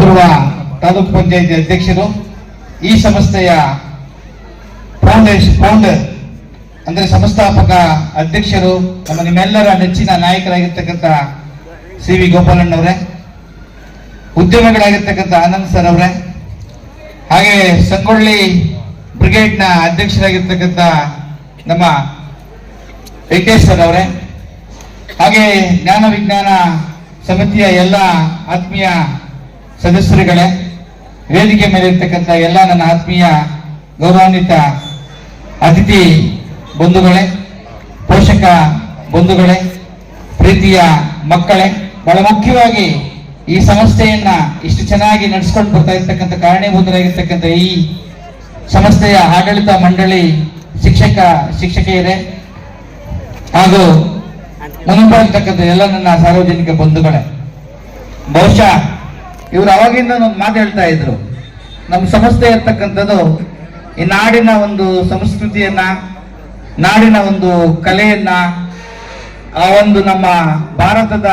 ಪೂರ್ವ ತಾಲೂಕು ಪಂಚಾಯಿತಿ ಅಧ್ಯಕ್ಷರು, ಈ ಸಂಸ್ಥೆಯ ಫೌಂಡರ್ ಅಂದ್ರೆ ಸಂಸ್ಥಾಪಕ ಅಧ್ಯಕ್ಷರು, ನಿಮ್ಮೆಲ್ಲರ ನೆಚ್ಚಿನ ನಾಯಕರಾಗಿರ್ತಕ್ಕಂಥ ಸಿ ವಿ ಗೋಪಾಲಣ್ಣವರೇ, ಉದ್ಯಮಿಗಳಾಗಿರ್ತಕ್ಕಂಥ ಆನಂದ್ ಸರ್ ಅವರೇ, ಹಾಗೆ ಸಂಗೊಳ್ಳಿ ಬ್ರಿಗೇಡ್ನ ಅಧ್ಯಕ್ಷರಾಗಿರ್ತಕ್ಕಂಥ ನಮ್ಮ ವೆಂಕಟೇಶ್ ಸರ್ ಅವರೇ, ಹಾಗೆ ಜ್ಞಾನ ವಿಜ್ಞಾನ ಸಮಿತಿಯ ಎಲ್ಲ ಆತ್ಮೀಯ ಸದಸ್ಯರುಗಳೇ, ವೇದಿಕೆ ಮೇಲೆ ಇರ್ತಕ್ಕಂಥ ಎಲ್ಲ ನನ್ನ ಆತ್ಮೀಯ ಗೌರವಾನ್ವಿತ ಅತಿಥಿ ಬಂಧುಗಳೇ, ಪೋಷಕ ಬಂಧುಗಳೇ, ಪ್ರೀತಿಯ ಮಕ್ಕಳೇ, ಬಹಳ ಮುಖ್ಯವಾಗಿ ಈ ಸಂಸ್ಥೆಯನ್ನ ಇಷ್ಟು ಚೆನ್ನಾಗಿ ನಡೆಸ್ಕೊಂಡು ಬರ್ತಾ ಇರ್ತಕ್ಕಂಥ ಕಾರಣೀಭೂತರಾಗಿರ್ತಕ್ಕಂಥ ಈ ಸಂಸ್ಥೆಯ ಆಡಳಿತ ಮಂಡಳಿ ಶಿಕ್ಷಕಿಯರೇ ಹಾಗೂ ಮುಂಬರ್ತಕ್ಕಂಥ ಎಲ್ಲ ನನ್ನ ಸಾರ್ವಜನಿಕ ಬಂಧುಗಳೇ, ಬಹುಶಃ ಇವರು ಅವಾಗಿಂದ ಒಂದು ಮಾತು ಹೇಳ್ತಾ ಇದ್ರು, ನಮ್ಮ ಸಂಸ್ಥೆ ಇರ್ತಕ್ಕಂಥದ್ದು ಈ ನಾಡಿನ ಒಂದು ಸಂಸ್ಕೃತಿಯನ್ನ, ನಾಡಿನ ಒಂದು ಕಲೆಯನ್ನ, ಆ ಒಂದು ನಮ್ಮ ಭಾರತದ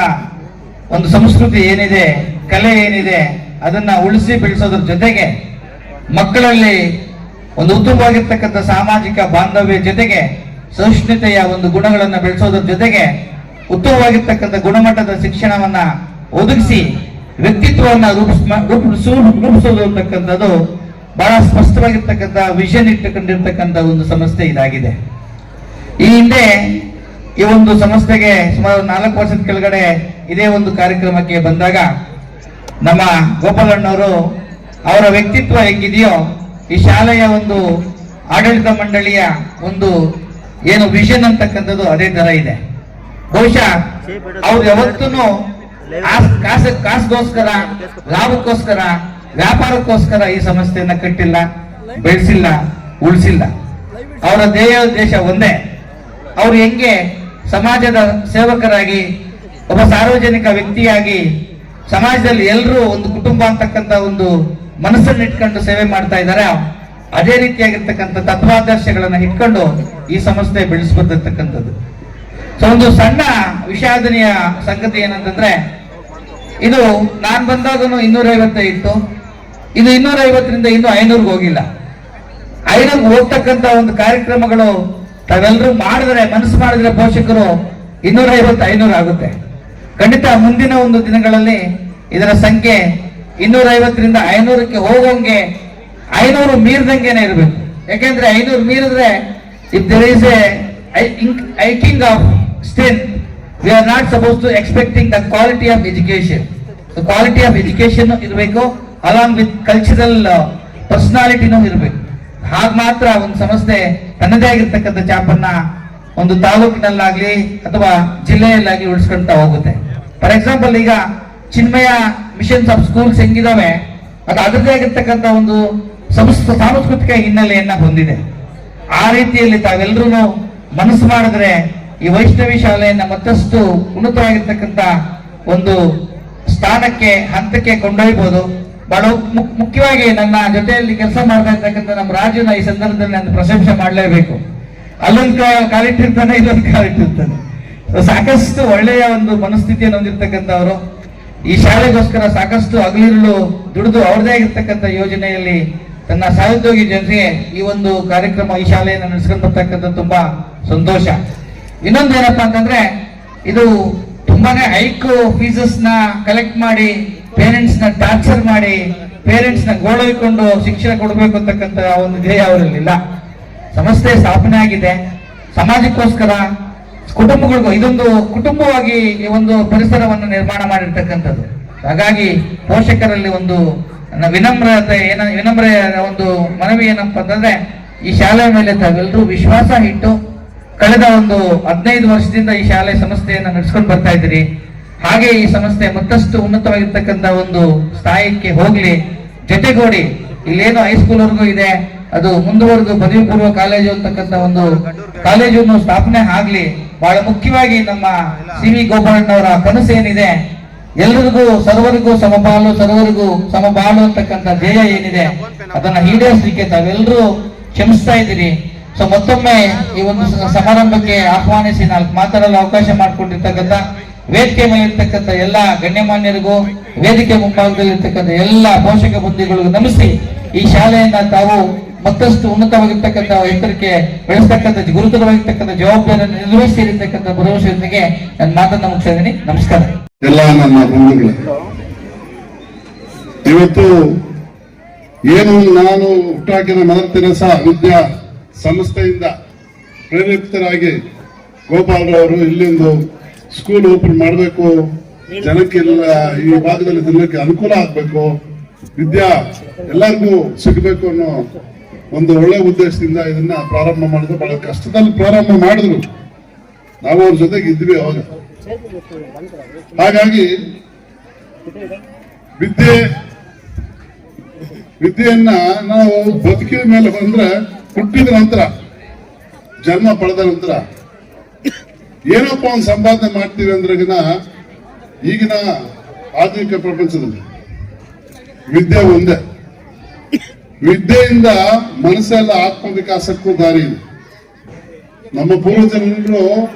ಒಂದು ಸಂಸ್ಕೃತಿ ಏನಿದೆ, ಕಲೆ ಏನಿದೆ, ಅದನ್ನ ಉಳಿಸಿ ಬೆಳೆಸೋದ್ರ ಜೊತೆಗೆ ಮಕ್ಕಳಲ್ಲಿ ಒಂದು ಉತ್ತಮವಾಗಿರ್ತಕ್ಕಂಥ ಸಾಮಾಜಿಕ ಬಾಂಧವ್ಯ ಜೊತೆಗೆ ಸಹಿಷ್ಣುತೆಯ ಒಂದು ಗುಣಗಳನ್ನ ಬೆಳೆಸೋದ್ರ ಜೊತೆಗೆ ಉತ್ತಮವಾಗಿರ್ತಕ್ಕಂಥ ಗುಣಮಟ್ಟದ ಶಿಕ್ಷಣವನ್ನ ಒದಗಿಸಿ ವ್ಯಕ್ತಿತ್ವವನ್ನ ರೂಪಿಸೋದು ಅಂತಕ್ಕಂಥದ್ದು ಬಹಳ ಸ್ಪಷ್ಟವಾಗಿರ್ತಕ್ಕಂಥ ವಿಷನ್ ಇಟ್ಟುಕೊಂಡಿರ್ತಕ್ಕಂಥ ಒಂದು ಸಂಸ್ಥೆ ಇದಾಗಿದೆ. ಈ ಹಿಂದೆ ಈ ಒಂದು ಸಂಸ್ಥೆಗೆ ಸುಮಾರು 4 ವರ್ಷದ ಕೆಳಗಡೆ ಇದೇ ಒಂದು ಕಾರ್ಯಕ್ರಮಕ್ಕೆ ಬಂದಾಗ ನಮ್ಮ ಗೋಪಾಲಣ್ಣವರು ಅವರ ವ್ಯಕ್ತಿತ್ವ ಹೇಗಿದೆಯೋ ಈ ಶಾಲೆಯ ಒಂದು ಆಡಳಿತ ಮಂಡಳಿಯ ಒಂದು ಏನು ವಿಷನ್ ಅಂತಕ್ಕಂಥದ್ದು ಅದೇ ತರ ಇದೆ. ಬಹುಶಃ ಅವ್ರು ಯಾವತ್ತೂ ಕಾಸಿಗೋಸ್ಕರ, ಲಾಭಕ್ಕೋಸ್ಕರ, ವ್ಯಾಪಾರಕ್ಕೋಸ್ಕರ ಈ ಸಂಸ್ಥೆಯನ್ನ ಕಟ್ಟಿಲ್ಲ, ಬೆಳೆಸಿಲ್ಲ, ಉಳಿಸಿಲ್ಲ. ಅವರ ದೇಶ ಒಂದೇ. ಅವ್ರು ಹೆಂಗೆ ಸಮಾಜದ ಸೇವಕರಾಗಿ, ಒಬ್ಬ ಸಾರ್ವಜನಿಕ ವ್ಯಕ್ತಿಯಾಗಿ ಸಮಾಜದಲ್ಲಿ ಎಲ್ಲರೂ ಒಂದು ಕುಟುಂಬ ಅಂತಕ್ಕಂಥ ಒಂದು ಮನಸ್ಸನ್ನು ಇಟ್ಕೊಂಡು ಸೇವೆ ಮಾಡ್ತಾ ಇದ್ದಾರೆ, ಅದೇ ರೀತಿಯಾಗಿರ್ತಕ್ಕಂಥ ತತ್ವಾದರ್ಶಗಳನ್ನ ಇಟ್ಕೊಂಡು ಈ ಸಂಸ್ಥೆ ಬೆಳೆಸ್ಕೊತಿರ್ತಕ್ಕಂಥದ್ದು. ಸೊ ಒಂದು ಸಣ್ಣ ವಿಷಾದನೀಯ ಸಂಗತಿ ಏನಂತಂದ್ರೆ, ಇದು ನಾನ್ ಬಂದಾಗೂ 250 ಇತ್ತು, ಇದು 250ರಿಂದ ಇನ್ನು 500ಗೆ ಹೋಗಿಲ್ಲ. 500ಗೆ ಹೋಗ್ತಕ್ಕಂಥ ಒಂದು ಕಾರ್ಯಕ್ರಮಗಳು ತಾವೆಲ್ಲರೂ ಮಾಡಿದ್ರೆ, ಮನಸ್ಸು ಮಾಡಿದ್ರೆ ಪೋಷಕರು 250-500 ಆಗುತ್ತೆ. ಖಂಡಿತ ಮುಂದಿನ ಒಂದು ದಿನಗಳಲ್ಲಿ ಇದರ ಸಂಖ್ಯೆ 250ರಿಂದ 500ಕ್ಕೆ ಹೋಗೋಂಗೆ, 500 ಮೀರಿದಂಗೆನೆ ಇರಬೇಕು. ಯಾಕೆಂದ್ರೆ 500 ಮೀರಿದ್ರೆ if there is a hiking of strength, we are not supposed to expecting the quality of education. So quality of education ಇರಬೇಕು, along with cultural personality ಇರಬೇಕು. ಹಾಗೆ ಮಾತ್ರ ಒಂದು ಸಂಸ್ಥೆ ತನ್ನದೇ ಆಗಿರ್ತಕ್ಕಂಥ ಚಾಪನ್ನ ಒಂದು ತಾಲೂಕಿನಲ್ಲಾಗ್ಲಿ ಅಥವಾ ಜಿಲ್ಲೆಯಲ್ಲಾಗಿ ಉಳಿಸ್ಕೊಂತ ಹೋಗುತ್ತೆ. ಫಾರ್ ಎಕ್ಸಾಂಪಲ್, ಈಗ ಚಿನ್ಮಯ ಮಿಷನ್ಸ್ ಆಫ್ ಸ್ಕೂಲ್ಸ್ ಹೆಂಗಿದಾವೆ, ಅದು ಅದರದೇ ಆಗಿರ್ತಕ್ಕಂಥ ಒಂದು ಸಾಂಸ್ಕೃತಿಕ ಹಿನ್ನೆಲೆಯನ್ನ ಹೊಂದಿದೆ. ಆ ರೀತಿಯಲ್ಲಿ ತಾವೆಲ್ಲರೂ ಮನಸ್ಸು ಮಾಡಿದ್ರೆ ಈ ವೈಷ್ಣವಿ ಶಾಲೆಯನ್ನ ಮತ್ತಷ್ಟು ಉನ್ನತವಾಗಿರ್ತಕ್ಕಂಥ ಒಂದು ಸ್ಥಾನಕ್ಕೆ, ಹಂತಕ್ಕೆ ಕೊಂಡೊಯ್ಯಬಹುದು. ಬಹಳ ಮುಖ್ಯವಾಗಿ ನನ್ನ ಜೊತೆಯಲ್ಲಿ ಕೆಲಸ ಮಾಡ್ತಾ ಇರ್ತಕ್ಕಂಥ ನಮ್ಮ ರಾಜುನ ಈ ಸಂದರ್ಭದಲ್ಲಿ ನಾನು ಪ್ರಶಂಸೆ ಮಾಡಲೇಬೇಕು. ಅಲ್ಲೊಂದು ಕಾಲಿಟ್ಟಿರ್ತಾನೆ, ಇಲ್ಲೊಂದು ಕಾಲಿಟ್ಟಿರ್ತಾನೆ. ಸಾಕಷ್ಟು ಒಳ್ಳೆಯ ಒಂದು ಮನಸ್ಥಿತಿಯನ್ನು ಹೊಂದಿರತಕ್ಕಂಥವರು ಈ ಶಾಲೆಗೋಸ್ಕರ ಸಾಕಷ್ಟು ಹಗಲಿರುಳು ದುಡಿದು ಅವ್ರದೇ ಆಗಿರ್ತಕ್ಕಂಥ ಯೋಜನೆಯಲ್ಲಿ ತನ್ನ ಸಹೋದ್ಯೋಗಿ ಜನರಿಗೆ ಈ ಒಂದು ಕಾರ್ಯಕ್ರಮ, ಈ ಶಾಲೆಯನ್ನು ನಡೆಸ್ಕೊಂಡು ಬರ್ತಕ್ಕಂಥ ತುಂಬಾ ಸಂತೋಷ. ಇನ್ನೊಂದು ಏನಪ್ಪಾ ಅಂತಂದ್ರೆ, ಇದು ತುಂಬಾನೇ ಹೈಕ್ ಫೀಸಸ್ ನ ಕಲೆಕ್ಟ್ ಮಾಡಿ, ಪೇರೆಂಟ್ಸ್ ನ ಟಾರ್ಚರ್ ಮಾಡಿ, ಪೇರೆಂಟ್ಸ್ ನ ಗೋಳೈಕೊಂಡು ಶಿಕ್ಷಣ ಕೊಡಬೇಕು ಅಂತಕ್ಕಂಥ ಒಂದು ಧ್ಯೇಯ ಅವರಲ್ಲಿಲ್ಲ. ಸಂಸ್ಥೆ ಸ್ಥಾಪನೆ ಆಗಿದೆ ಸಮಾಜಕ್ಕೋಸ್ಕರ, ಕುಟುಂಬಗಳಿಗೂ, ಇದೊಂದು ಕುಟುಂಬವಾಗಿ ಈ ಒಂದು ಪರಿಸರವನ್ನು ನಿರ್ಮಾಣ ಮಾಡಿರ್ತಕ್ಕಂಥದ್ದು. ಹಾಗಾಗಿ ಪೋಷಕರಲ್ಲಿ ಒಂದು ವಿನಮ್ರ ಒಂದು ಮನವಿ ಏನಪ್ಪಾ ಅಂತಂದ್ರೆ, ಈ ಶಾಲೆ ಮೇಲೆ ತಾವೆಲ್ಲರೂ ವಿಶ್ವಾಸ ಇಟ್ಟು ಕಳೆದ ಒಂದು 15 ವರ್ಷದಿಂದ ಈ ಶಾಲೆ ಸಂಸ್ಥೆಯನ್ನ ನಡೆಸ್ಕೊಂಡು ಬರ್ತಾ ಇದ್ದೀರಿ. ಹಾಗೆ ಈ ಸಂಸ್ಥೆ ಮತ್ತಷ್ಟು ಉನ್ನತವಾಗಿರ್ತಕ್ಕಂಥ ಒಂದು ಸ್ಥಾಯಕ್ಕೆ ಹೋಗ್ಲಿ. ಜೊತೆಗೂಡಿ ಇಲ್ಲೇನು ಹೈಸ್ಕೂಲ್ ವರ್ಗೂ ಇದೆ, ಅದು ಮುಂದುವರೆದು ಪದವಿ ಪೂರ್ವ ಕಾಲೇಜು ಅಂತಕ್ಕಂಥ ಒಂದು ಕಾಲೇಜನ್ನು ಸ್ಥಾಪನೆ ಆಗ್ಲಿ. ಬಹಳ ಮುಖ್ಯವಾಗಿ ನಮ್ಮ ಸಿ ವಿ ಗೋಪಾಲಣ್ಣವರ ಕನಸು ಏನಿದೆ, ಎಲ್ಲರಿಗೂ ಸರ್ವರಿಗೂ ಸಮಪಾಲು, ಸರ್ವರಿಗೂ ಸಮಬಾಳು ಅಂತಕ್ಕಂಥ ಧ್ಯೇಯ ಏನಿದೆ, ಅದನ್ನ ಈಡೇರಿಸಲಿಕ್ಕೆ ತಾವೆಲ್ಲರೂ ಶ್ರಮಿಸ್ತಾ ಇದ್ದೀರಿ. ಸೊ ಮತ್ತೊಮ್ಮೆ ಈ ಒಂದು ಸಮಾರಂಭಕ್ಕೆ ಆಹ್ವಾನಿಸಿ 4 ಮಾತಾಡಲು ಅವಕಾಶ ಮಾಡಿಕೊಂಡಿರ್ತಕ್ಕಂಥ ವೇದಿಕೆ ಮೇಲೆ ಇರ್ತಕ್ಕಂಥ ಎಲ್ಲ ಗಣ್ಯಮಾನ್ಯರಿಗೂ, ವೇದಿಕೆ ಮುಂಭಾಗದಲ್ಲಿರ್ತಕ್ಕಂಥ ಎಲ್ಲ ಪೋಷಕ ಬುದ್ಧಿಗಳಿಗೂ ನಮಿಸಿ ಈ ಶಾಲೆಯನ್ನ ತಾವು ಮತ್ತಷ್ಟು ಉನ್ನತವಾಗಿರ್ತಕ್ಕಂಥ ಎತ್ತರಕ್ಕೆ ಬೆಳೆಸ್ತಕ್ಕಂಥ ಗುರುತರವಾಗಿರ್ತಕ್ಕಂಥ ಜವಾಬ್ದಾರಿಯನ್ನು ನಿರ್ವಹಿಸಿರ್ತಕ್ಕಂಥ ಭರವಸೆಯೊಂದಿಗೆ ನನ್ನ ಮಾತನ್ನ ಮುಗಿಸ್ತಾ ಇದ್ದೀನಿ. ನಮಸ್ಕಾರ. ಎಲ್ಲ ನನ್ನ ಬಂಧುಗಳು, ಇವತ್ತು ಏನು ನಾನು ಹುಟ್ಟಾಕಿದ ಮದರ್ ತೆರೇಸಾ ವಿದ್ಯಾ ಸಂಸ್ಥೆಯಿಂದ ಪ್ರೇರಿತರಾಗಿ ಗೋಪಾಲರವರು ಇಲ್ಲಿಂದು ಸ್ಕೂಲ್ ಓಪನ್ ಮಾಡಬೇಕು, ಜನಕ್ಕೆಲ್ಲ ಈ ಭಾಗದಲ್ಲಿ ಜನಕ್ಕೆ ಅನುಕೂಲ ಆಗ್ಬೇಕು, ವಿದ್ಯಾ ಎಲ್ಲರಿಗೂ ಸಿಗಬೇಕು ಅನ್ನೋ ಒಂದು ಒಳ್ಳೆ ಉದ್ದೇಶದಿಂದ ಇದನ್ನ ಪ್ರಾರಂಭ ಮಾಡಿದ್ರು. ಬಹಳ ಕಷ್ಟದಲ್ಲಿ ಪ್ರಾರಂಭ ಮಾಡಿದ್ರು, ನಾವು ಅವ್ರ ಜೊತೆಗೆ ಇದ್ವಿ ಅವಾಗ. ಹಾಗಾಗಿ ವಿದ್ಯೆಯನ್ನ ನಾವು ಬದುಕಿದ ಮೇಲೆ ಬಂದ್ರೆ, ಹುಟ್ಟಿದ ನಂತರ, ಜನ್ಮ ಪಡೆದ ನಂತರ ಏನಪ್ಪ ಒಂದು ಸಂಪಾದನೆ ಮಾಡ್ತೀವಿ ಅಂದ್ರಗಿನ ಈಗಿನ ಆಧುನಿಕ ಪ್ರಪಂಚದಲ್ಲಿ ವಿದ್ಯೆ ಒಂದೇ. ವಿದ್ಯೆಯಿಂದ ಮನಸ್ಸೆಲ್ಲ ಆತ್ಮವಿಕಾಸಕ್ಕೂ ದಾರಿ ಇದೆ. ನಮ್ಮ ಪೂರ್ವಜರು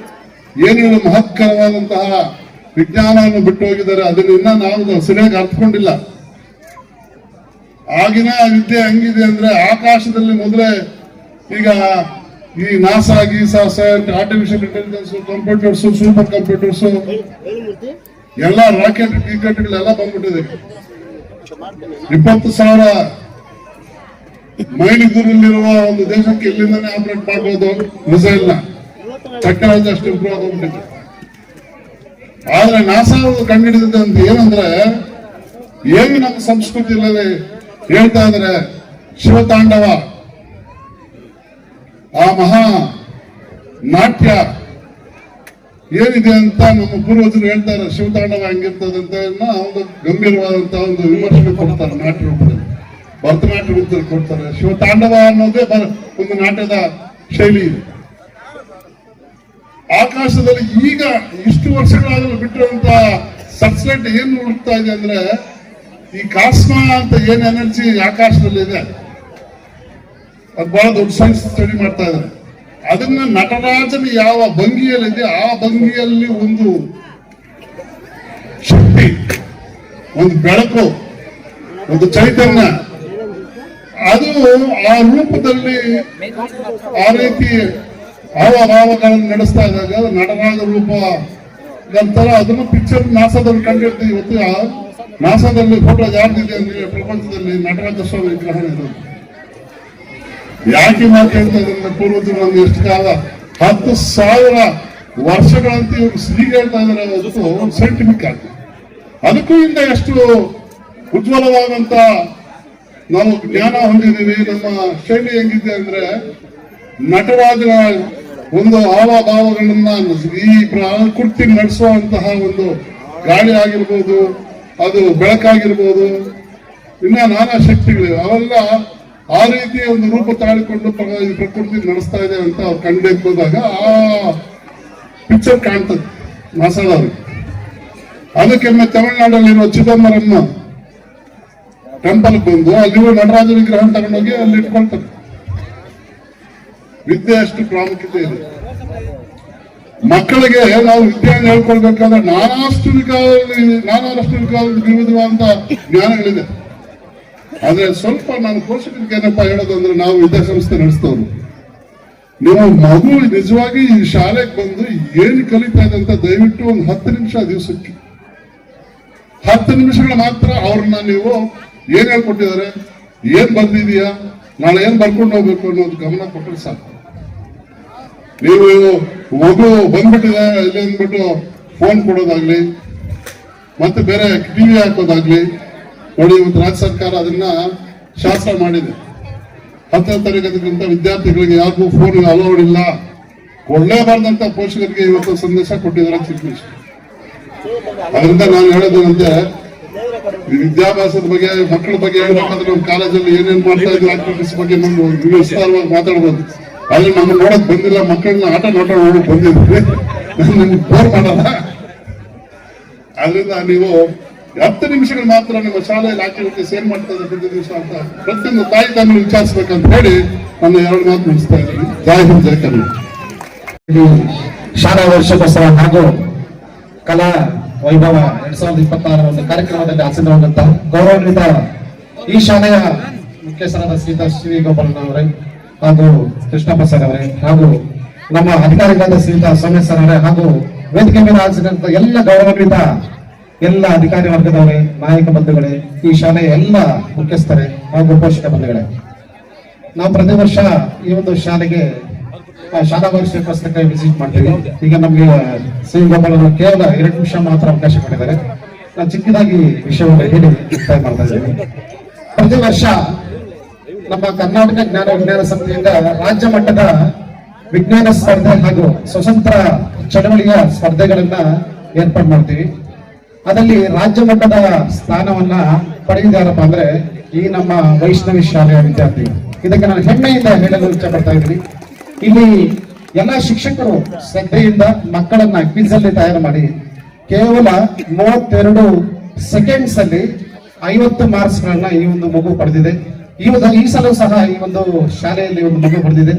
ಏನೇನು ಮಹತ್ಕರವಾದಂತಹ ವಿಜ್ಞಾನವನ್ನು ಬಿಟ್ಟು ಹೋಗಿದ್ದಾರೆ, ಅದನ್ನ ಇನ್ನ ನಾವು ಸರಿಯಾಗಿ ಅರ್ಥಕೊಂಡಿಲ್ಲ. ಆಗಿನ ವಿದ್ಯೆ ಹೆಂಗಿದೆ ಅಂದ್ರೆ, ಆಕಾಶದಲ್ಲಿ ಮೊದಲೇ ಈಗ ಈ ನಾಸಾ ಗೀಸಾ artificial intelligence, computers, super computers, ಎಲ್ಲ ರಾಕೆಟ್ ಗಿಕೆಟ್ಗಳೆಲ್ಲ ಬಂದ್ಬಿಟ್ಟಿದೆ. 20,000 ಮೈಲಿ ದೂರದಲ್ಲಿರುವ ಒಂದು ದೇಶಕ್ಕೆ ಇಲ್ಲಿಂದಾನೇ ಆಪರೇಟ್ ಮಾಡಬಹುದು ಮಿಸೈಲ್ ನ. ಟೆಕ್ನಾಲಜಿ ಅಷ್ಟು ಇಂಪ್ರೂವ್ ಆಗೋಗ್ಬಿಟ್ಟಿದೆ. ಆದ್ರೆ ನಾಸಾ ಕಂಡುಹಿಡಿದ ಅಂತ ಏನಂದ್ರೆ, ಏನು ನಮ್ಮ ಸಂಸ್ಕೃತಿಯಲ್ಲಿ ಹೇಳ್ತಾ ಇದ್ರೆ ಶಿವತಾಂಡವ, ಆ ಮಹಾ ನಾಟ್ಯ ಏನಿದೆ ಅಂತ ನಮ್ಮ ಪೂರ್ವಜರು ಹೇಳ್ತಾರೆ. ಶಿವತಾಂಡವ ಹೆಂಗಿರ್ತದಂತ ಒಂದು ಗಂಭೀರವಾದಂತಹ ಒಂದು ವಿಮರ್ಶೆ ಕೊಡ್ತಾರೆ, ನಾಟ್ಯ ರೂಪದಲ್ಲಿ, ಭರತನಾಟ್ಯ ರೂಪದಲ್ಲಿ ಕೊಡ್ತಾರೆ. ಶಿವತಾಂಡವ ಅನ್ನೋದೇ ಒಂದು ನಾಟ್ಯದ ಶೈಲಿ ಇದೆ. ಆಕಾಶದಲ್ಲಿ ಈಗ ಇಷ್ಟು ವರ್ಷಗಳಾಗಲು ಬಿಟ್ಟಿರುವಂತ ಸಬ್ಸೆಟ್ ಏನ್ ಹುಡುಕ್ತಾ ಇದೆ ಅಂದ್ರೆ, ಈ ಕಾಸ್ಮಾ ಅಂತ ಏನ್ ಎನರ್ಜಿ ಆಕಾಶದಲ್ಲಿ ಇದೆ, ಅದು ಬಹಳ ದೊಡ್ಡ ಸೈನ್ಸ್ ಸ್ಟಡಿ ಮಾಡ್ತಾ ಇದ್ದಾರೆ. ಅದನ್ನ ನಟರಾಜನ ಯಾವ ಭಂಗಿಯಲ್ಲಿದೆ ಆ ಭಂಗಿಯಲ್ಲಿ ಒಂದು ಶಕ್ತಿ, ಒಂದು ಬೆಳಕು, ಒಂದು ಚೈತನ್ಯ, ಅದು ಆ ರೂಪದಲ್ಲಿ ಆ ರೀತಿ ಹಾವಭಾವಗಳನ್ನು ನಡೆಸ್ತಾ ಇದ್ದಾಗ ನಟರಾಜ ರೂಪ ನಂತರ ಅದನ್ನು ಪಿಕ್ಚರ್ ನಾಸಾದಲ್ಲಿ ಕಂಡಿರ್ತೀವಿ. ಇವತ್ತು ನಾಸಾದಲ್ಲಿ ಫೋಟೋ ಯಾರ್ದಿದೆ ಅಂದ್ರೆ ಪ್ರಪಂಚದಲ್ಲಿ ನಟರಾಜ ಸ್ವಾಮಿ ವಿಗ್ರಹ ಇರೋದು. ಯಾಕೆ ಮಾತಾಡ್ತಾ ಇದ್ರೆ ಪೂರ್ವಜರು ನಮ್ಗೆ ಎಷ್ಟು ಕಾಲ 10,000 ವರ್ಷಗಳಂತ ಇವರು ಈಗ ಹೇಳ್ತಾ ಇದಾರೆ, ಹೊತ್ತು ಸೈಂಟಿಫಿಕ್ ಆಗಿ. ಅದಕ್ಕೂ ಇಂದ ಎಷ್ಟು ಉಜ್ವಲವಾದಂತ ನಾವು ಜ್ಞಾನ ಹೊಂದಿದ್ದೀವಿ. ನಮ್ಮ ಶೈಲಿ ಹೆಂಗಿದೆ ಅಂದ್ರೆ, ನಟರಾಜನ ಒಂದು ಹಾವಭಾವಗಳನ್ನ ಈ ಕುರ್ತಿ ನಡೆಸುವಂತಹ ಒಂದು ಗಾಳಿ ಆಗಿರ್ಬೋದು, ಅದು ಬೆಳಕಾಗಿರ್ಬೋದು, ಇನ್ನ ನಾನಾ ಶಕ್ತಿಗಳಿವೆ. ಅವೆಲ್ಲ ಆ ರೀತಿಯ ಒಂದು ರೂಪ ತಾಳಿಕೊಂಡು ಪ್ರಕೃತಿ ನಡೆಸ್ತಾ ಇದೆ ಅಂತ ಅವ್ರು ಕಂಡುಹಿಡಿದಾಗ ಆ ಪಿಕ್ಚರ್ ಕಾಣ್ತದೆ ನಾಸಾದವ್ರಿಗೆ. ಅದಕ್ಕೆಮ್ಮೆ ತಮಿಳುನಾಡಲ್ಲಿರುವ ಚಿದಂಬರಂ ಟೆಂಪಲ್ ಬಂದು ಅಲ್ಲಿರುವ ನಟರಾಜ ವಿಗ್ರಹ ತಗೊಂಡೋಗಿ ಅಲ್ಲಿ ಇಟ್ಕೊಳ್ತಾರೆ. ವಿದ್ಯೆ ಅಷ್ಟು ಪ್ರಾಮುಖ್ಯತೆ ಇದೆ. ಮಕ್ಕಳಿಗೆ ನಾವು ವಿದ್ಯೆಯನ್ನು ಹೇಳ್ಕೊಳ್ಬೇಕಾದ್ರೆ ನಾನಾಷ್ಟು ವಿವಿಧವಾದಂತ ಜ್ಞಾನಗಳಿದೆ. ಆದ್ರೆ ಸ್ವಲ್ಪ ನಾನು ಪೋಷಕರಿಗೆ ಏನಪ್ಪ ಹೇಳೋದಂದ್ರೆ, ನಾವು ವಿದ್ಯಾಸಂಸ್ಥೆ ನಡೆಸ್ತವ್ರು, ನೀವು ಮಗು ನಿಜವಾಗಿ ಈ ಶಾಲೆಗೆ ಬಂದು ಏನು ಕಲಿತಾ ಇದೆ ಅಂತ ದಯವಿಟ್ಟು ಒಂದು 10 ನಿಮಿಷ ದಿವಸಕ್ಕೆ 10 ನಿಮಿಷಗಳು ಮಾತ್ರ ಅವ್ರನ್ನ ನೀವು ಏನ್ ಹೇಳ್ಕೊಟ್ಟಿದ್ದಾರೆ, ಏನ್ ಬರ್ದಿದೀಯಾ, ನಾಳೆ ಏನ್ ಬರ್ಕೊಂಡು ಹೋಗ್ಬೇಕು ಅನ್ನೋದು ಗಮನ ಕೊಟ್ಟರೆ ಸಾಕು. ನೀವು ಮಗು ಬಂದ್ಬಿಟ್ಟಿದೆ ಇಲ್ಲಿ ಅಂದ್ಬಿಟ್ಟು ಫೋನ್ ಕೊಡೋದಾಗ್ಲಿ, ಮತ್ತೆ ಬೇರೆ ಟಿವಿ ಹಾಕೋದಾಗ್ಲಿ ನೋಡಿ. ಇವತ್ತು ರಾಜ್ಯ ಸರ್ಕಾರ ಅದನ್ನ ಶಾಸ್ತ್ರ ಮಾಡಿದೆ. 10ನೇ ತರಗತಿಗಿಂತ ವಿದ್ಯಾರ್ಥಿಗಳಿಗೆ ಯಾರಿಗೂ ಫೋನ್ ಅಲೌಡ್ ಇಲ್ಲ, ಕೊಡಲೇಬಾರ್ದಂತ ಪೋಷಕರಿಗೆ ಇವತ್ತು ಸಂದೇಶ ಕೊಟ್ಟಿದ್ದಾರೆ ಚೀಫ್ ಮಿನಿಸ್ಟರ್. ಅದರಿಂದ ನಾನು ಹೇಳೋದೇನಂತೆ, ವಿದ್ಯಾಭ್ಯಾಸದ ಬಗ್ಗೆ, ಮಕ್ಕಳ ಬಗ್ಗೆ ಹೇಳ್ಬೇಕಾದ್ರೆ ನಮ್ಮ ಕಾಲೇಜಲ್ಲಿ ಏನೇನ್ ಮಾಡ್ತಾ ಇದ್ವಿ ಆಕ್ಟಿವಿಟೀಸ್ ಬಗ್ಗೆ ನಮ್ಗೆ ವಿಸ್ತಾರವಾಗಿ ಮಾತಾಡ್ಬೋದು. ಆದ್ರೆ ನಮ್ಗೆ ನೋಡಕ್ ಬಂದಿಲ್ಲ, ಮಕ್ಕಳನ್ನ ಆಟ ನೋಡಕ್ ಬಂದಿದ್ವಿ, ನಿಮ್ಗೆ ಬೋರ್ ಮಾಡಲ್ಲ. ಆದ್ರಿಂದ ನೀವು 10 ನಿಮಿಷಗಳು ಮಾತ್ರ ನಿಮ್ಮ ಶಾಲೆಯಲ್ಲಿ ಆಕ್ಟಿವಿಟೀಸ್ ಏನ್ ಮಾಡ್ತಾ ಇದ್ದಾರೆ ಪ್ರತಿ ದಿವಸ ಅಂತ ಪ್ರತಿಯೊಂದು ತಾಯಿ ತಂದೆ ವಿಚಾರಿಸಬೇಕಂತ ಹೇಳಿ ನನ್ನ 2 ಮಾತು ಮುಗಿಸ್ತಾ ಇದ್ದೀನಿ. ಜೈ ಹಿಂದ್, ಜೈ ಕರ್ನಾಟಕ. ಶಾಲಾ ವರ್ಷೋತ್ಸವ ಹಾಗೂ ಕಲಾ ವೈಭವ 2026 ಒಂದು ಕಾರ್ಯಕ್ರಮದಲ್ಲಿ ಆಸೀನರಾದಂತಹ ಗೌರವಾನ್ವಿತ ಈ ಶಾಲೆಯ ಮುಖ್ಯಸ್ಥರಾದ ಶ್ರೀ ಗೋಪಾಲನ್ ಅವರೇ ಹಾಗೂ ಕೃಷ್ಣಪ್ಪ ಸರ್ ಅವರೇ ಹಾಗೂ ನಮ್ಮ ಅಧಿಕಾರಿಗಳಾದ ಶ್ರೀಯುತ ಸೌಮ್ಯ ಸರ್ ಅವರೇ ಹಾಗೂ ವೇದಿಕೆ ಮೇಲೆ ಆಚರಿಸಿದಂತ ಎಲ್ಲ ಗೌರವಾನ್ವಿತ ಎಲ್ಲ ಅಧಿಕಾರಿ ವರ್ಗದವರೇ, ನಾಯಕ ಬಂಧುಗಳೇ, ಈ ಶಾಲೆಯ ಎಲ್ಲ ಮುಖ್ಯಸ್ಥರೇ ಹಾಗೂ ಪೋಷಕ ಬಂಧುಗಳೇ, ನಾವು ಪ್ರತಿ ವರ್ಷ ಈ ಒಂದು ಶಾಲೆಗೆ ಶಾಲಾ ವಾರ್ಷಿಕ ಪುಸ್ತಕ ವಿಸಿಟ್ ಮಾಡ್ತೀವಿ. ಈಗ ನಮ್ಗೆ ಶ್ರೀ ಗೋಪಾಲ್ ಅವರು ಕೇವಲ 2 ನಿಮಿಷ ಮಾತ್ರ ಅವಕಾಶ ಕೊಟ್ಟಿದ್ದಾರೆ. ನಾನು ಚಿಕ್ಕದಾಗಿ ವಿಷಯವನ್ನು ಹೇಳಿ ಮುಕ್ತಾಯ ಮಾಡ್ತಾ ಇದ್ದೇನೆ. ಪ್ರತಿ ವರ್ಷ ನಮ್ಮ ಕರ್ನಾಟಕ ಜ್ಞಾನ ವಿಜ್ಞಾನ ಸಮಿತಿಯಿಂದ ರಾಜ್ಯ ಮಟ್ಟದ ವಿಜ್ಞಾನ ಸ್ಪರ್ಧೆ ಹಾಗೂ ಸ್ವತಂತ್ರ ಚಳವಳಿಯ ಸ್ಪರ್ಧೆಗಳನ್ನ ಏರ್ಪಾಡು ಮಾಡ್ತೀವಿ. ಅದರಲ್ಲಿ ರಾಜ್ಯ ಮಟ್ಟದ ಸ್ಥಾನವನ್ನ ಪಡೆದಿದ್ದಾರಪ್ಪ ಅಂದ್ರೆ ಈ ನಮ್ಮ ವೈಷ್ಣವಿ ಶಾಲೆಯ ವಿದ್ಯಾರ್ಥಿ. ಇದಕ್ಕೆ ನಾನು ಹೆಮ್ಮೆಯಿಂದ ಹೇಳಲು ಇಷ್ಟಪಡ್ತಾ ಇದ್ದೀನಿ. ಇಲ್ಲಿ ಎಲ್ಲ ಶಿಕ್ಷಕರು ಶ್ರದ್ಧೆಯಿಂದ ಮಕ್ಕಳನ್ನ ಕ್ವಿಜ್ ಅಲ್ಲಿ ತಯಾರು ಮಾಡಿ ಕೇವಲ 32 ಸೆಕೆಂಡ್ಸ್ ಅಲ್ಲಿ 50 ಮಾರ್ಕ್ಸ್ ಗಳನ್ನ ಈ ಒಂದು ಮಗು ಪಡೆದಿದೆ. ಈ ಸಲ ಸಹ ಈ ಒಂದು ಶಾಲೆಯಲ್ಲಿ ಒಂದು ಮಗು ಪಡೆದಿದೆ.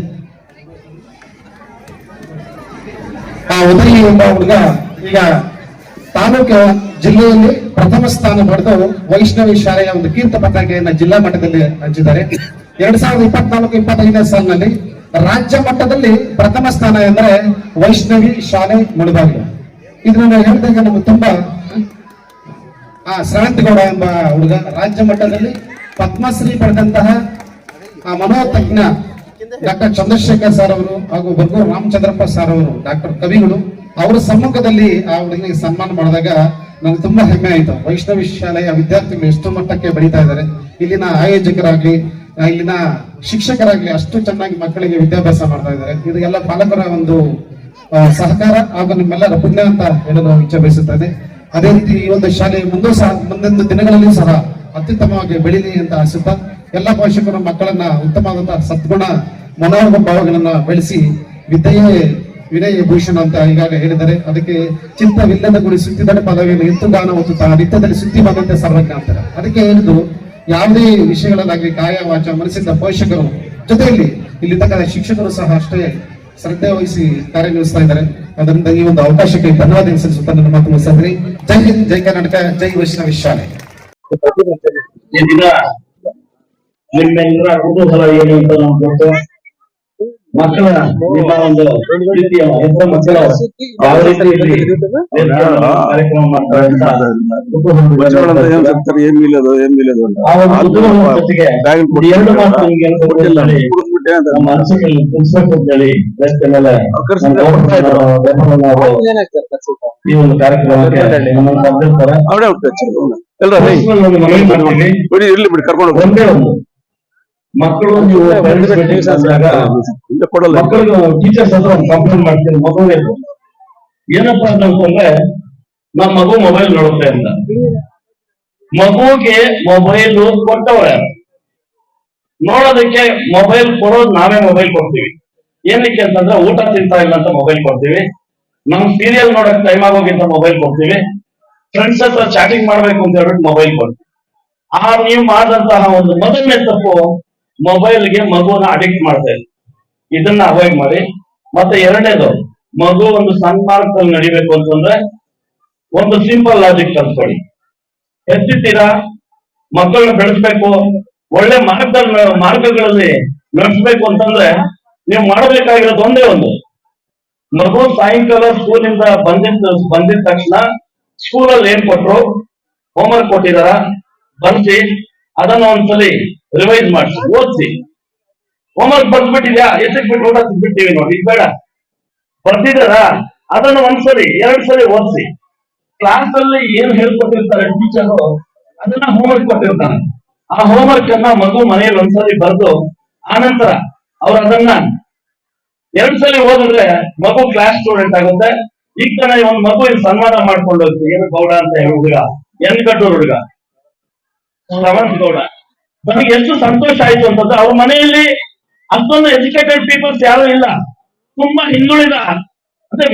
ಆ ಉದಯಿ ಎಂಬ ಹುಡುಗ ಈಗ ತಾಲೂಕು ಜಿಲ್ಲೆಯಲ್ಲಿ ಪ್ರಥಮ ಸ್ಥಾನ ಪಡೆದು ವೈಷ್ಣವಿ ಶಾಲೆಯ ಒಂದು ಕೀರ್ತಿ ಪತಾಕೆಯನ್ನ ಜಿಲ್ಲಾ ಮಟ್ಟದಲ್ಲಿ ಹಂಚಿದ್ದಾರೆ. 2024-25ನೇ ಸಾಲಿನಲ್ಲಿ ರಾಜ್ಯ ಮಟ್ಟದಲ್ಲಿ ಪ್ರಥಮ ಸ್ಥಾನ ಎಂದರೆ ವೈಷ್ಣವಿ ಶಾಲೆ ಮುಳಬಾಗಿಲು. ಇದನ್ನ ಹೇಳಿದಾಗ ನಮ್ಗೆ ತುಂಬಾ ಶ್ರವಂತಗೌಡ ಎಂಬ ಹುಡುಗ ರಾಜ್ಯ ಮಟ್ಟದಲ್ಲಿ ಪದ್ಮಶ್ರೀ ಪಡೆದಂತಹ ಮನೋತಜ್ಞ ಡಾಕ್ಟರ್ ಚಂದ್ರಶೇಖರ್ ಸರ್ ಅವರು ಹಾಗೂ ಬರ್ಗೂರು ರಾಮಚಂದ್ರಪ್ಪ ಸರ್ ಅವರು ಡಾಕ್ಟರ್ ಕವಿಗಳು ಅವರ ಸಮ್ಮುಖದಲ್ಲಿ ಆ ಹುಡುಗನಿಗೆ ಸನ್ಮಾನ ಮಾಡಿದಾಗ ನನಗೆ ತುಂಬಾ ಹೆಮ್ಮೆ ಆಯಿತು. ವೈಷ್ಣವಿ ಶಾಲೆಯ ವಿದ್ಯಾರ್ಥಿಗಳು ಎಷ್ಟು ಮಟ್ಟಕ್ಕೆ ಬೆಳೀತಾ ಇದ್ದಾರೆ. ಇಲ್ಲಿನ ಆಯೋಜಕರಾಗ್ಲಿ ಇಲ್ಲಿನ ಶಿಕ್ಷಕರಾಗ್ಲಿ ಅಷ್ಟು ಚೆನ್ನಾಗಿ ಮಕ್ಕಳಿಗೆ ವಿದ್ಯಾಭ್ಯಾಸ ಮಾಡ್ತಾ ಇದ್ದಾರೆ. ಇದೆಲ್ಲ ಪಾಲಕರ ಒಂದು ಸಹಕಾರ ಹಾಗೂ ನಿಮ್ಮೆಲ್ಲರ ಪುಣ್ಯ ಅಂತ ಹೇಳಲು ಇಚ್ಛೆ ಬಯಸುತ್ತದೆ. ಅದೇ ರೀತಿ ಈ ಒಂದು ಶಾಲೆ ಮುಂದೊಂದು ದಿನಗಳಲ್ಲಿಯೂ ಸಹ ಅತ್ಯುತ್ತಮವಾಗಿ ಬೆಳೀಲಿ ಅಂತ ಆಶಿಸುತ್ತಾ ಎಲ್ಲ ಪೋಷಕರು ಮಕ್ಕಳನ್ನ ಉತ್ತಮವಾದಂತಹ ಸದ್ಗುಣ ಮನೋಭಾವಗಳನ್ನ ಬೆಳೆಸಿ ವಿದ್ಯೆಯೇ ವಿನಯ ಭೂಷಣ ಅಂತ ಈಗಾಗಲೇ ಹೇಳಿದ್ದಾರೆ. ಅದಕ್ಕೆ ಚಿತ್ತವಿಲ್ಲದ ಗುಡಿ ಸುತ್ತಿದರೆ ಪದವಿಯನ್ನು ಎತ್ತು ಗಾನ ಒತ್ತುತ್ತಾ ನಿತ್ಯದಲ್ಲಿ ಸುದ್ದಿ ಬಂದಂತೆ ಸರ್ವಜ್ಞ ಅಂತಾರೆ. ಅದಕ್ಕೆ ಹೇಳಿದ್ದು ಯಾವುದೇ ವಿಷಯಗಳಲ್ಲಾಗಲಿ ಕಾಯ ವಾಚ ಮನಸ್ಸಿಂದ ಪೋಷಕರು ಜೊತೆಯಲ್ಲಿ ಇಲ್ಲಿ ತಕ್ಕ ಶಿಕ್ಷಕರು ಸಹ ಅಷ್ಟೇ ಶ್ರದ್ಧೆ ವಹಿಸಿ ಕಾರ್ಯನಿರ್ವಹಿಸ್ತಾ ಇದ್ದಾರೆ. ಅದರಿಂದ ಈ ಒಂದು ಅವಕಾಶಕ್ಕೆ ಧನ್ಯವಾದ ಸಲ್ಲಿಸುತ್ತಾ ನನ್ನ ಮಾತು ಮುಗಿಸಿದ್ರಿ. ಜೈ ಹಿಂದ್, ಜೈ ಕರ್ನಾಟಕ, ಜೈ ವೈಷ್ಣವಿ ಶಾಲೆ. ನಿಮ್ಮೆಲ್ಲರ ಕುತೂಹಲ ಏನು ಅಂತ ನಮ್ಗೆ ಗೊತ್ತು. ಮಕ್ಕಳ ನಿಮ್ಮ ಒಂದು ಪ್ರೀತಿಯ ಹೆಸರು ಮಕ್ಕಳು ಯಾವ ರೀತಿ ಕಾರ್ಯಕ್ರಮ ಮಾಡ್ತಾರೆ ಅಂತ ಜೊತೆಗೆ 2 ಮಾತು ನಿಮ್ಗೆ ನಮ್ಮ ಅನಿಸಿಕೆಯಲ್ಲಿ ತಿಳಿಸ್ಬೇಕು ಅಂತ ಹೇಳಿ ರಸ್ತೆ ಮೇಲೆ ಈ ಒಂದು ಕಾರ್ಯಕ್ರಮಕ್ಕೆ ನಮ್ಮನ್ನು ಕರೆದಿರ್ತಾರೆ. ಒಂದೇ ಒಂದು ಮಕ್ಕಳು ನೀವು ಮಕ್ಕಳಿಗೆ ಟೀಚರ್ಸ್ ಹತ್ರ ಒಂದು ಕಂಪ್ಲೇಂಟ್ ಮಾಡ್ತೀನಿ. ಮಗುವಿಗೆ ಏನಪ್ಪಾ ಅಂತಂದ್ರೆ ನಮ್ಮ ಮಗು ಮೊಬೈಲ್ ನೋಡುತ್ತೆ ಅಂತ. ಮಗುಗೆ ಮೊಬೈಲ್ ಕೊಟ್ಟವ್ರೆ ನೋಡೋದಕ್ಕೆ ಮೊಬೈಲ್ ಕೊಡೋದು ನಾವೇ ಮೊಬೈಲ್ ಕೊಡ್ತೀವಿ. ಏನಕ್ಕೆ ಅಂತಂದ್ರೆ ಊಟ ತಿಂತಾ ಇಲ್ಲ ಅಂತ ಮೊಬೈಲ್ ಕೊಡ್ತೀವಿ. ನಮ್ ಸೀರಿಯಲ್ ನೋಡಕ್ ಟೈಮ್ ಆಗೋಗಿ ಅಂತ ಮೊಬೈಲ್ ಕೊಡ್ತೀವಿ. ಫ್ರೆಂಡ್ಸ್ ಹತ್ರ ಚಾಟಿಂಗ್ ಮಾಡ್ಬೇಕು ಅಂತ ಹೇಳ್ಬಿಟ್ಟು ಮೊಬೈಲ್ ಕೊಡ್ತೀವಿ. ನೀವು ಮಾಡಿದಂತಹ ಒಂದು ಮೊದಲನೇ ತಪ್ಪು ಮೊಬೈಲ್ಗೆ ಮಗುನ ಅಡಿಕ್ಟ್ ಮಾಡ್ತಾ ಇದೆ. ಇದನ್ನ ಅವಾಯ್ಡ್ ಮಾಡಿ. ಮತ್ತೆ ಎರಡನೇದು, ಮಗು ಒಂದು ಸನ್ಮಾರ್ಗದಲ್ಲಿ ನಡಿಬೇಕು ಅಂತಂದ್ರೆ ಒಂದು ಸಿಂಪಲ್ ಲಾಜಿಕ್ ಕಲ್ತ್ಕೊಳ್ಳಿ. ಎತ್ತಿದ್ದೀರಾ ಮಕ್ಕಳನ್ನ ಬೆಳೆಸ್ಬೇಕು, ಒಳ್ಳೆ ಮಾರ್ಗಗಳಲ್ಲಿ ನಡೆಸ್ಬೇಕು ಅಂತಂದ್ರೆ ನೀವು ಮಾಡಬೇಕಾಗಿರೋದು ಒಂದೇ ಒಂದು. ಮಗು ಸಾಯಂಕಾಲ ಸ್ಕೂಲಿಂದ ಬಂದಿದ ತಕ್ಷಣ ಸ್ಕೂಲಲ್ಲಿ ಏನ್ ಕೊಟ್ರು, ಹೋಮ್ವರ್ಕ್ ಕೊಟ್ಟಿದಾರ ಬರ್ಸಿ ಅದನ್ನ ಒಂದ್ಸಲಿ ರಿವೈಸ್ ಮಾಡಿಸಿ ಓದಿಸಿ. ಹೋಮ್ವರ್ಕ್ ಬರ್ದ್ಬಿಟ್ಟಿದ್ಯಾ, ಎಷ್ಟಕ್ಕೆ ಬಿಟ್ಟು ಊಟ ತಿನ್ಬಿಟ್ಟಿವಿ ನೋಡಿ, ಬೇಡ ಬರ್ತಿದಾರ ಅದನ್ನ ಒಂದ್ಸಲಿ 2 ಸಲ ಓದಿಸಿ. ಕ್ಲಾಸ್ ಅಲ್ಲಿ ಏನ್ ಹೇಳ್ಕೊಟ್ಟಿರ್ತಾರೆ ಟೀಚರು ಅದನ್ನ ಹೋಮ್ವರ್ಕ್ ಕೊಟ್ಟಿರ್ತಾನೆ. ಆ ಹೋಮ್ವರ್ಕ್ ಅನ್ನ ಮಗು ಮನೆಯಲ್ಲಿ ಒಂದ್ಸಲಿ ಬರೆದು ಆನಂತರ ಅವ್ರು ಅದನ್ನ 2 ಸಲ ಓದಿದ್ರೆ ಮಗು ಕ್ಲಾಸ್ ಸ್ಟೂಡೆಂಟ್ ಆಗುತ್ತೆ. ಈಗ ತಾನೇ ಒಂದ್ ಮಗು ಇಲ್ಲಿ ಸನ್ಮಾನ ಮಾಡ್ಕೊಂಡು ಹೋಗ್ತೀವಿ. ಏನು ಗೌಡ ಅಂತ ಹೇಳಿ ಹುಡುಗ, ಎನ್ಗಟ್ಟೂರ್ ಹುಡುಗ ಶ್ರವಂತ್ ಗೌಡ. ನನಗೆ ಎಷ್ಟು ಸಂತೋಷ ಆಯ್ತು ಅಂತಂದ್ರೆ ಅವ್ರ ಮನೆಯಲ್ಲಿ ಅಷ್ಟೊಂದು ಎಜುಕೇಟೆಡ್ ಪೀಪಲ್ಸ್ ಯಾರು ಇಲ್ಲ. ತುಂಬಾ ಹಿಂದುಳಿದ ಅಂದ್ರೆ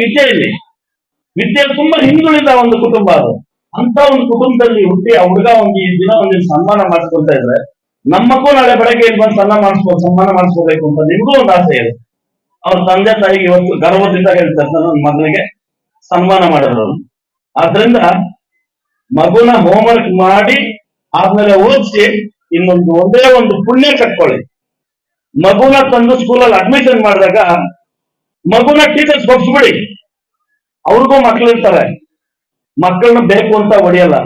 ವಿದ್ಯೆ ತುಂಬಾ ಹಿಂದುಳಿದ ಒಂದು ಕುಟುಂಬ ಅದು. ಅಂತ ಒಂದು ಕುಟುಂಬದಲ್ಲಿ ಹುಟ್ಟಿ ಆ ಹುಡುಗ ಈ ದಿನ ಒಂದಿನ ಸನ್ಮಾನ ಮಾಡಿಸ್ಕೊಂತ ಇದ್ರೆ ನಮ್ಮ ಮಕ್ಕಳು ನಾಳೆ ಬೆಳಗ್ಗೆ ಇಲ್ಲಿ ಬಂದು ಸನ್ಮಾನ ಮಾಡಿಸ್ಕೋಬೇಕು ಅಂತ ನಿಮ್ಗೂ ಒಂದು ಆಸೆ ಇದೆ. ಅವ್ರ ತಂದೆ ತಾಯಿಗೆ ಇವತ್ತು ಗರ್ವದಿಂದ ಹೇಳ್ತಾರೆ ನನ್ನ ಮಗನಿಗೆ ಸನ್ಮಾನ ಮಾಡಿದ್ರು. ಆದ್ರಿಂದ ಮಗುನ ಹೋಮ್ವರ್ಕ್ ಮಾಡಿ ಆದ್ಮೇಲೆ ಓದಿಸಿ ಒಂದೇ ಒಂದು ಪುಣ್ಯ ಕಟ್ಕೊಳ್ಳಿ. ಮಗುನ ತಂದು ಸ್ಕೂಲಲ್ಲಿ ಅಡ್ಮಿಷನ್ ಮಾಡಿದಾಗ ಮಗುನ ಟೀಚರ್ಸ್ ಒಪ್ಸ್ಬಿಡಿ. ಅವ್ರಿಗೂ ಮಕ್ಳಿರ್ತಾರೆ, ಮಕ್ಕಳನ್ನ ಬೇಕು ಅಂತ ಹೊಡಿಯಲ್ಲ.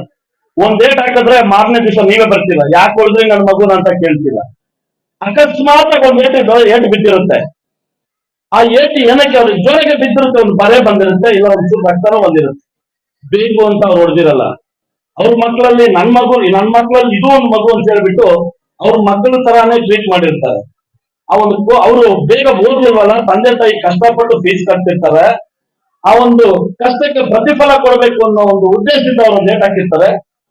ಒಂದ್ ಏಟ್ ಹಾಕಿದ್ರೆ ಮಾರನೇ ದಿವಸ ನೀವೇ ಬರ್ತೀರ, ಯಾಕೆ ಹೊಡೆದ್ರಿ ನನ್ನ ಮಗುನ ಅಂತ ಕೇಳ್ತೀರ. ಅಕಸ್ಮಾತ್ ಒಂದ್ ಏಟು ಬಿದ್ದಿರುತ್ತೆ, ಆ ಏಟು ಏನಕ್ಕೆ ಅವ್ರಿಗೆ ಜೋರಿಗೆ ಬಿದ್ದಿರುತ್ತೆ, ಒಂದು ಬರೆ ಬಂದಿರುತ್ತೆ, ಇಲ್ಲ ಒಂಚೂರು ರಕ್ತನೂ ಬಂದಿರುತ್ತೆ, ಬೇಕು ಅಂತ ಅವ್ರು ಹೊಡೆದಿರಲ್ಲ. ಅವ್ರ ಮಕ್ಕಳಲ್ಲಿ ನನ್ನ ಮಕ್ಕಳಲ್ಲಿ ಇದು ಒಂದು ಮಗು ಅಂತ ಹೇಳ್ಬಿಟ್ಟು ಅವ್ರ ಮಕ್ಕಳ ತರಾನೇ ಟ್ರೀಟ್ ಮಾಡಿರ್ತಾರೆ. ಅವರು ಬೇಗ ಓದ್ಲಿಲ್ವಲ್ಲ, ತಂದೆ ತಾಯಿ ಕಷ್ಟಪಟ್ಟು ಫೀಸ್ ಕಟ್ತಿರ್ತಾರೆ, ಆ ಒಂದು ಕಷ್ಟಕ್ಕೆ ಪ್ರತಿಫಲ ಕೊಡಬೇಕು ಅನ್ನೋ ಒಂದು ಉದ್ದೇಶದಿಂದ ಅವರು ಲೇಟ್ ಹಾಕಿರ್ತಾರೆ.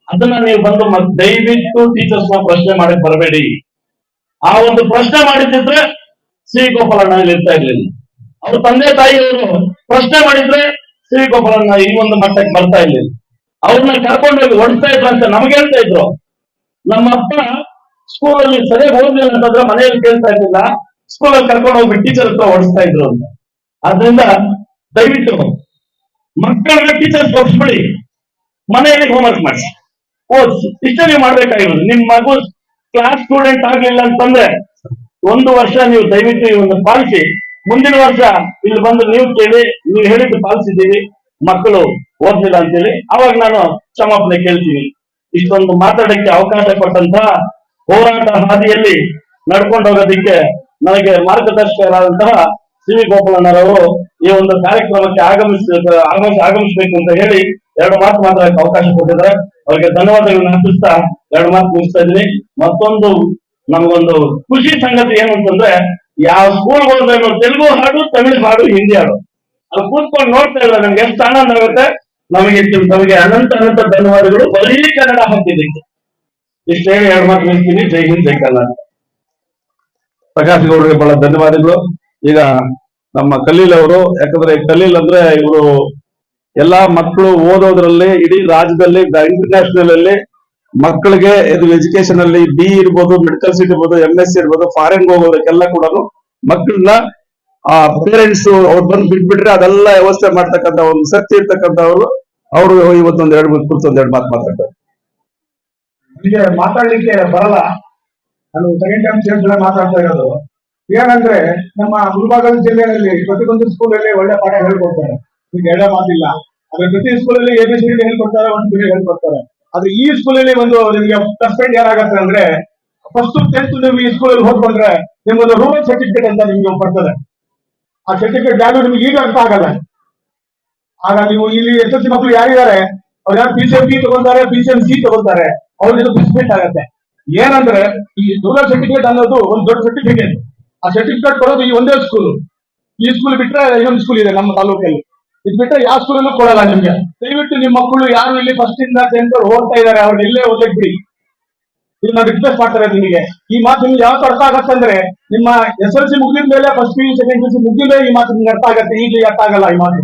ಅದನ್ನ ನೀವು ಬಂದು ದಯವಿಟ್ಟು ಟೀಚರ್ಸ್ ನ ಪ್ರಶ್ನೆ ಮಾಡಕ್ ಬರಬೇಡಿ. ಆ ಒಂದು ಪ್ರಶ್ನೆ ಮಾಡಿದ್ರೆ ಸಿ ಗೋಪಾಲಣ್ಣ ಇಲ್ಲಿ ಇರ್ತಾ ಇರ್ಲಿಲ್ಲ. ಅವ್ರ ತಂದೆ ತಾಯಿಯವರು ಪ್ರಶ್ನೆ ಮಾಡಿದ್ರೆ ಸಿ ಗೋಪಾಲಣ್ಣ ಈ ಒಂದು ಮಟ್ಟಕ್ಕೆ ಬರ್ತಾ ಇರ್ಲಿಲ್ಲ. ಅವ್ರನ್ನ ಕರ್ಕೊಂಡೋಗಿ ಓಡಿಸ್ತಾ ಇದ್ರು ಅಂತ ನಮ್ಗೆ ಹೇಳ್ತಾ ಇದ್ರು. ನಮ್ಮ ಅಪ್ಪ ಸ್ಕೂಲಲ್ಲಿ ಸರಿಯಾಗಿ ಓದ್ಲಿಲ್ಲ ಅಂತಂದ್ರೆ ಮನೆಯಲ್ಲಿ ಕೇಳ್ತಾ ಇರ್ಲಿಲ್ಲ, ಸ್ಕೂಲಲ್ಲಿ ಕರ್ಕೊಂಡು ಹೋಗಿ ಟೀಚರ್ ಹತ್ರ ಓಡಿಸ್ತಾ ಇದ್ರು ಅಂತ. ಆದ್ರಿಂದ ದಯವಿಟ್ಟು ಮಕ್ಕಳನ್ನ ಟೀಚರ್ಸ್ ಒಪ್ಸ್ಬಿಡಿ, ಮನೆಯಲ್ಲಿ ಹೋಮ್ವರ್ಕ್ ಮಾಡಿಸಿ ಓದಿಸಿ, ಇಷ್ಟೇ ನೀವು ಮಾಡ್ಬೇಕಾಗಿರೋದು. ನಿಮ್ ಮಗು ಕ್ಲಾಸ್ ಸ್ಟೂಡೆಂಟ್ ಆಗ್ಲಿಲ್ಲ ಅಂತಂದ್ರೆ 1 ವರ್ಷ ನೀವು ದಯವಿಟ್ಟು ಇವನ್ನ ಪಾಲಿಸಿ. ಮುಂದಿನ ವರ್ಷ ಇಲ್ಲಿ ಬಂದು ನೀವು ಕೇಳಿ, ನೀವು ಹೇಳಿದ್ದು ಪಾಲಿಸಿದ್ದೀವಿ, ಮಕ್ಕಳು ಓದ್ಲಿಲ್ಲ ಅಂತೇಳಿ, ಅವಾಗ ನಾನು ಕ್ಷಮಾಪಣೆ ಕೇಳ್ತೀನಿ. ಇಷ್ಟೊಂದು ಮಾತಾಡಕ್ಕೆ ಅವಕಾಶ ಕೊಟ್ಟಂತಹ ಹೋರಾಟ ಹಾದಿಯಲ್ಲಿ ನಡ್ಕೊಂಡು ಹೋಗೋದಿಕ್ಕೆ ನನಗೆ ಮಾರ್ಗದರ್ಶಕರಾದಂತಹ ಸಿ ವಿ ಗೋಪಾಲಣ್ಣರವರು ಈ ಒಂದು ಕಾರ್ಯಕ್ರಮಕ್ಕೆ ಆಗಮಿಸಬೇಕು ಅಂತ ಹೇಳಿ 2 ಮಾತು ಮಾತಾಡಕ್ಕೆ ಅವಕಾಶ ಕೊಟ್ಟಿದ್ದಾರೆ. ಅವರಿಗೆ ಧನ್ಯವಾದಗಳನ್ನು ಅರ್ಪಿಸ್ತಾ 2 ಮಾತು ಮುಗಿಸ್ತಾ ಇದ್ದೀನಿ. ಮತ್ತೊಂದು ನಮಗೊಂದು ಖುಷಿ ಸಂಗತಿ ಏನು ಅಂತಂದ್ರೆ, ಯಾವ ಸ್ಕೂಲ್ ಹೋದ್ರೆ ತೆಲುಗು ಹಾಡು, ತಮಿಳು ಹಾಡು, ಹಿಂದಿ ಹಾಡು, ಅದು ಕೂತ್ಕೊಂಡು ನೋಡ್ತಾ ಇಲ್ಲ ನಮ್ಗೆ ಎಷ್ಟು ಆನಂದ ಆಗುತ್ತೆ. ನಮಗೆ ಅನಂತ ಧನ್ಯವಾದಗಳು. ಬರೀ ಕನ್ನಡ ಹಾಕಿದ್ದಕ್ಕೆ ಇಷ್ಟು ಹೇಳಿ 2 ಮಾತು ಮುಗಿಸ್ತೀನಿ. ಜೈ ಹಿಂದ್, ಜೈ ಕರ್ನಾಟಕ. ಪ್ರಕಾಶ್ ಗೌಡ್ರಿಗೆ ಬಹಳ ಧನ್ಯವಾದಗಳು. ಈಗ ನಮ್ಮ ಖಲೀಲ್ ಅವರು, ಯಾಕಂದ್ರೆ ಖಲೀಲ್ ಅಂದ್ರೆ ಇವರು ಎಲ್ಲಾ ಮಕ್ಕಳು ಓದೋದ್ರಲ್ಲಿ ಇಡೀ ರಾಜ್ಯದಲ್ಲಿ ಇಂಟರ್ನ್ಯಾಷನಲ್ ಅಲ್ಲಿ ಮಕ್ಕಳಿಗೆ ಇದು ಎಜುಕೇಶನ್ ಅಲ್ಲಿ ಬಿ ಇರ್ಬೋದು, ಮೆಡಿಕಲ್ ಸೀಟ್ ಇರ್ಬೋದು, MS ಇರ್ಬೋದು, ಫಾರಿನ್ ಹೋಗೋದಕ್ಕೆಲ್ಲ ಕೂಡ ಮಕ್ಕಳನ್ನ ಪೇರೆಂಟ್ಸ್ ಅವ್ರು ಬಂದು ಬಿಟ್ಬಿಟ್ರೆ ಅದೆಲ್ಲ ವ್ಯವಸ್ಥೆ ಮಾಡ್ತಕ್ಕಂಥ ಒಂದು ಶಕ್ತಿ ಇರ್ತಕ್ಕಂಥವ್ರು. ಅವರು ಇವತ್ತೊಂದ್ 2 ಮಾತು ಮಾತಾಡ್ತಾರೆ. ನನಗೆ ಮಾತಾಡ್ಲಿಕ್ಕೆ ಬರಲ್ಲ, ನಾನು ಸೆಕೆಂಡ್ ಟೈಮ್ ಸೇರ್ಸ್ ಮಾತಾಡ್ತಾ ಇರೋದು. ಏನಂದ್ರೆ ನಮ್ಮ ಗುಲ್ಬರ್ಗ ಜಿಲ್ಲೆಯಲ್ಲಿ ಪ್ರತಿಯೊಂದು ಸ್ಕೂಲಲ್ಲಿ ಒಳ್ಳೆ ಪಾಠ ಹೇಳ್ಕೊಡ್ತಾರೆ, ಈಗ ಎರಡೇ ಮಾತಿಲ್ಲ. ಅದ್ರ ಪ್ರತಿ ಸ್ಕೂಲಲ್ಲಿ ABCD ಹೇಳ್ಕೊಡ್ತಾರೆ, ಒಂದು ಪೀರಿಯಡ್ ಹೇಳ್ಕೊಡ್ತಾರೆ. ಆದ್ರೆ ಈ ಸ್ಕೂಲಲ್ಲಿ ಒಂದು ನಿಮ್ಗೆ ಪ್ಲಸ್ ಪಾಯಿಂಟ್ ಏನಾಗತ್ತೆ ಅಂದ್ರೆ, ಫಸ್ಟ್ 10th ನೀವು ಈ ಸ್ಕೂಲಲ್ಲಿ ಓದ್ಕೊಂಡ್ರೆ ನಿಮ್ಗೊಂದು ರೂರಲ್ ಸರ್ಟಿಫಿಕೇಟ್ ಅಂತ ನಿಮ್ಗೆ ಬರ್ತದೆ. ಆ ಸರ್ಟಿಫಿಕೇಟ್ ವ್ಯಾಲ್ಯೂ ನಿಮ್ಗೆ ಈಗ ಅರ್ಥ ಆಗಲ್ಲ. ಆಗ ನೀವು ಇಲ್ಲಿ SSLC ಮಕ್ಕಳು ಯಾರಿದ್ದಾರೆ, ಅವ್ರು ಯಾರು PCMB ತಗೊಂತಾರೆ, PCMC ತಗೊಂತಾರೆ, ಅವ್ರಿಗೆ ಬೆನಿಫಿಟ್ ಆಗತ್ತೆ. ಏನಂದ್ರೆ ಈ ರೂರಲ್ ಸರ್ಟಿಫಿಕೇಟ್ ಅನ್ನೋದು ಒಂದು ದೊಡ್ಡ ಸರ್ಟಿಫಿಕೇಟ್. ಆ ಸರ್ಟಿಫಿಕೇಟ್ ಕೊಡೋದು ಈ ಒಂದೇ ಸ್ಕೂಲ್. ಈ ಸ್ಕೂಲ್ ಬಿಟ್ರೆ ಇನ್ನೊಂದು ಸ್ಕೂಲ್ ಇದೆ ನಮ್ಮ ತಾಲೂಕಲ್ಲಿ, ಇದು ಬಿಟ್ರೆ ಯಾವ ಸ್ಕೂಲಲ್ಲೂ ಕೊಡಲ್ಲ ನಿಮ್ಗೆ. ದಯವಿಟ್ಟು ನಿಮ್ಮ ಮಕ್ಕಳು ಯಾರು ಇಲ್ಲಿ 1st ಇಂದ 10th ಓದ್ತಾ ಇದಾರೆ ಅವ್ರನ್ನ ಇಲ್ಲೇ ಓದಕ್ ಬಿಡಿ. ಇಲ್ಲಿ ನಾನು ರಿಕ್ವೆಸ್ಟ್ ಮಾಡ್ತಾರೆ ನಿಮಗೆ. ಈ ಮಾತು ನಿಮ್ಗೆ ಯಾವತ್ತು ಅರ್ಥ ಆಗತ್ತಂದ್ರೆ, ನಿಮ್ಮ SSLC ಮುಗಿದ ಮೇಲೆ, ಫಸ್ಟ್ PU ಸೆಕೆಂಡ್ PUC ಮುಗಿದ ಈ ಮಾತು ನಿಮ್ಗೆ ಅರ್ಥ ಆಗತ್ತೆ. ಈಗ ಅರ್ಥ ಆಗಲ್ಲ ಈ ಮಾತು.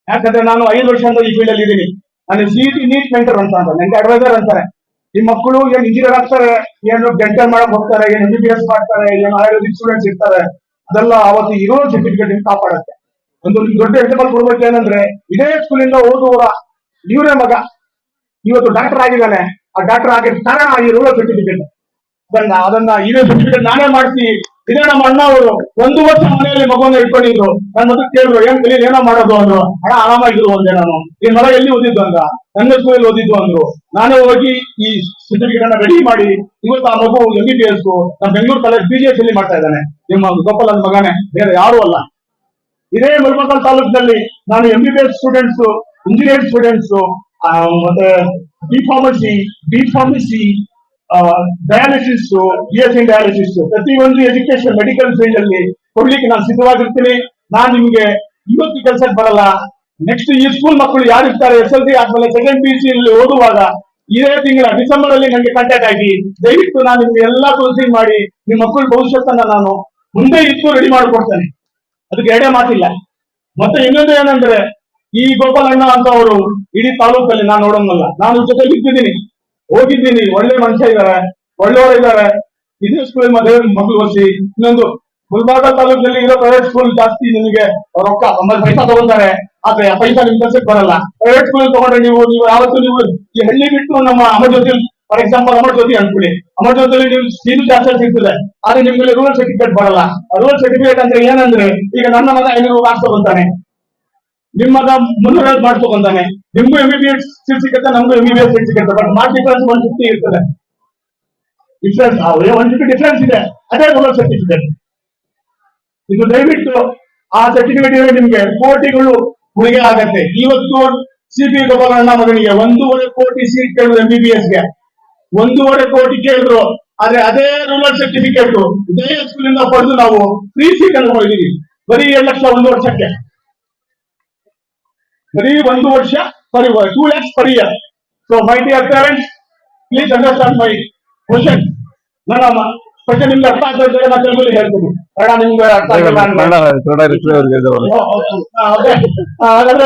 ಯಾಕಂದ್ರೆ ನಾನು 5 ವರ್ಷದಿಂದ ಈ ಫೀಲ್ಡ್ ಅಲ್ಲಿ ಇದ್ದೀನಿ. ನಾನು CET ನೀಟ್ ಮೆಂಟರ್ ಅಂತ ನಂಗೆ ಅಡ್ವೈಸರ್ ಅಂತಾರೆ. ಈ ಮಕ್ಕಳು ಏನ್ ಇಂಜಿನಿಯರ್ ಆಗ್ತಾರೆ, ಏನು ಡೆಂಟಲ್ ಮಾಡಕ್ ಹೋಗ್ತಾರೆ, ಏನು MBBS ಮಾಡ್ತಾರೆ, ಏನು ಆಯುರ್ವೇದಿಕ್ ಸ್ಟೂಡೆಂಟ್ಸ್ ಇರ್ತಾರೆ, ಅದೆಲ್ಲ ಅವತ್ತು ಇರೋ ಸರ್ಟಿಫಿಕೇಟ್ ಕಾಪಾಡುತ್ತೆ. ಒಂದು ದೊಡ್ಡ ಎಕ್ಸಾಂಪಲ್ ಕೊಡ್ಬೇಕು ಏನಂದ್ರೆ, ಇದೇ ಸ್ಕೂಲಿಂದ ಓದುವರ ಇವರೇ ಮಗ ಇವತ್ತು ಡಾಕ್ಟರ್ ಆಗಿದ್ದಾನೆ. ಆ ಡಾಕ್ಟರ್ ಆಗಿದ್ದ ಕಾರಣ ಈ ರೂರಲ್ ಸರ್ಟಿಫಿಕೇಟ್. ಅದನ್ನ ಇದೇ ಸರ್ಟಿಫಿಕೇಟ್ ನಾನೇ ಮಾಡಿಸಿ, ಇದೇ ನಮ್ಮ ಅಣ್ಣ ಅವರು 1 ವರ್ಷ ಮನೆಯಲ್ಲಿ ಮಗುವನ್ನ ಇಟ್ಕೊಂಡಿದ್ರು. ನನ್ನ ಮಗ ಕೇಳಿದ್ರು, ಏನ್ ಕಲೀಲ್ ಏನೋ ಮಾಡೋದು ಅಂದ್ರು. ಹಣ ಆರಾಮಾಗಿರು ಒಂದೇ. ನಾನು ಈ ಮಗ ಎಲ್ಲಿ ಓದಿದ್ದು ಅಂದ, ನನ್ನ ಸ್ಕೂಲಲ್ಲಿ ಓದಿದ್ದು ಅಂದ್ರು. ನಾನೇ ಹೋಗಿ ಈ ಸರ್ಟಿಫಿಕೇಟ್ ಅನ್ನ ರೆಡಿ ಮಾಡಿ ಇವತ್ತು ಆ ಮಗು MBBS ನಮ್ಮ ಬೆಂಗಳೂರು ಕಾಲೇಜ್ PGS ಅಲ್ಲಿ ಮಾಡ್ತಾ ಇದ್ದಾನೆ. ನಿಮ್ಮ ಗೋಪಾಲನ್ ಮಗನೇ, ಬೇರೆ ಯಾರು ಅಲ್ಲ. ಇದೇ ಮುಲ್ಬಗಲ್ ತಾಲೂಕಿನಲ್ಲಿ ನಾನು MBBS ಸ್ಟೂಡೆಂಟ್ಸ್, ಇಂಜಿನಿಯರಿಂಗ್ ಸ್ಟೂಡೆಂಟ್ಸ್, ಮತ್ತೆ B.Pharmacy, ಡಯಾಲಿಸಿಸ್, BSc ಡಯಾಲಿಸಿಸ್, ಪ್ರತಿಯೊಂದು ಎಜುಕೇಶನ್ ಮೆಡಿಕಲ್ ಫೀಲ್ಡ್ ಅಲ್ಲಿ ಕೊಡ್ಲಿಕ್ಕೆ ನಾನು ಸಿದ್ಧವಾಗಿರ್ತೀನಿ. ನಾನು ನಿಮ್ಗೆ ಇವತ್ತು ಕೆಲಸಕ್ಕೆ ಬರಲ್ಲ. ನೆಕ್ಸ್ಟ್ ಈ ಸ್ಕೂಲ್ ಮಕ್ಕಳು ಯಾರಿರ್ತಾರೆ SSLC ಆದ್ಮೇಲೆ ಸೆಕೆಂಡ್ PUC ಅಲ್ಲಿ ಓದುವಾಗ ಇದೇ ತಿಂಗಳ ಡಿಸೆಂಬರ್ ಅಲ್ಲಿ ನನಗೆ ಕಾಂಟ್ಯಾಕ್ಟ್ ಆಗಿ ದಯವಿಟ್ಟು ನಾನು ನಿಮ್ಗೆ ಎಲ್ಲಾ ಕೌನ್ಸಿಲಿಂಗ್ ಮಾಡಿ ನಿಮ್ಮ ಮಕ್ಕಳ ಭವಿಷ್ಯತ್ತನ್ನ ನಾನು ಮುಂದೆ ಇತ್ತು ರೆಡಿ ಮಾಡಿಕೊಡ್ತೇನೆ. ಅದಕ್ಕೆ ಎರಡೇ ಮಾತಿಲ್ಲ. ಮತ್ತೆ ಇನ್ನೊಂದು ಏನಂದ್ರೆ, ಈ ಗೋಪಾಲಣ್ಣ ಅಂತ ಅವರು ಇಡೀ ತಾಲೂಕಲ್ಲಿ ನಾನು ನೋಡೋನಲ್ಲ, ನಾನು ಜೊತೆಲಿ ಇದ್ದಿದ್ದೀನಿ, ಹೋಗಿದ್ದೀನಿ. ಒಳ್ಳೆ ಮನುಷ್ಯ ಇದ್ದಾರೆ, ಒಳ್ಳೆಯವರು ಇದ್ದಾರೆ. ಇದೇ ಸ್ಕೂಲ್ ಮದುವೆ ಮಗಳು ಓದಿಸಿ ಇನ್ನೊಂದು ಗುಲ್ಬರ್ಗ ತಾಲೂಕಿನಲ್ಲಿ ಇರೋ ಪ್ರೈವೇಟ್ ಸ್ಕೂಲ್ ಜಾಸ್ತಿ ನಿಮಗೆ ರೊಕ್ಕ ಪೈಸಾ ತಗೊಂತಾರೆ, ಆದ್ರೆ ಆ ಪೈಸಾ ನಿಮ್ ಕೆಲ್ಸಕ್ಕೆ ಬರಲ್ಲ. ಪ್ರೈವೇಟ್ ಸ್ಕೂಲ್ ತಗೊಂಡ್ರೆ ನೀವು ಯಾವತ್ತು ನೀವು ಈ ಹಳ್ಳಿ ಬಿಟ್ಟು ನಮ್ಮ ಅಮರಜ್ಯೋತಿ, ಫಾರ್ ಎಕ್ಸಾಂಪಲ್ ಅಮರಜ್ಯೋತಿ ಅನ್ಕೊಳ್ಳಿ, ಅಮರಜ್ಯೋತಿಯಲ್ಲಿ ನೀವು ಸೀಟು ಜಾಸ್ತಿ ಸಿಗ್ತದೆ, ಆದ್ರೆ ನಿಮ್ಗೆ ರೂರಲ್ ಸರ್ಟಿಫಿಕೇಟ್ ಬರಲ್ಲ. ರೂರಲ್ ಸರ್ಟಿಫಿಕೇಟ್ ಅಂದ್ರೆ ಏನಂದ್ರೆ, ಈಗ ನನ್ನ ಮಗ 500 ಮಾಡ್ಸ್ಕೊಂತಾನೆ, ನಿಮ್ಮ ಮಗ 300 ಮಾಡ್ಸ್ಕೊಂತಾನೆ, ನಿಮ್ಗೂ MBBS ಸೀಟ್ ಸಿಗುತ್ತೆ, ನಮ್ಗೂ MBBS ಸೀಟ್ ಸಿಗುತ್ತೆ, ಬಟ್ ಮಾರ್ಕ್ ಡಿಫರೆನ್ಸ್ 150 ಇರ್ತದೆ. ಡಿಫರೆನ್ಸ್ 150 ಡಿಫರೆನ್ಸ್ ಇದೆ, ಅದೇ ರೂರಲ್ ಸರ್ಟಿಫಿಕೇಟ್. ಇದು ದಯವಿಟ್ಟು ಆ ಸರ್ಟಿಫಿಕೇಟ್ ಇದ್ರೆ ನಿಮ್ಗೆ ಕೋಟಿಗಳು ಉಳಿಗೆ ಆಗತ್ತೆ. ಇವತ್ತು CP ಗೋಪಾಲಣ್ಣ ಮಗನಿಗೆ 1.5 ಕೋಟಿ ಸೀಟ್ ಕೇಳಿದ್ರು, MBBSಗೆ 1.5 ಕೋಟಿ ಕೇಳಿದ್ರು. ಆದ್ರೆ ಅದೇ ರೂರಲ್ ಸರ್ಟಿಫಿಕೇಟ್ ಇದೇ ಸ್ಕೂಲಿಂದ ಪಡೆದು ನಾವು ಫ್ರೀ ಸೀಟ್ ಅನ್ನು ಕೊಟ್ಟಿದ್ದೀವಿ. ಬರೀ 2 ಲಕ್ಷ 1 ವರ್ಷಕ್ಕೆ, ಬರೀ 1 ವರ್ಷ, ಸಾರಿ 2 lakhs per year. So my dear parents, please understand my question. ನನ್ನ ಕ್ವಶನ್ ನಿಮ್ಗೆ ಅರ್ಥ ಆಗ್ತದೆ, ನಾನು ತೆಲುಗಲ್ಲಿ ಹೇಳ್ತೀನಿ, ಕನ್ನಡ ನಿಮ್ಗೆ ಅರ್ಥ ಆಗಿಲ್ಲ ಹಾಗಾದ್ರೆ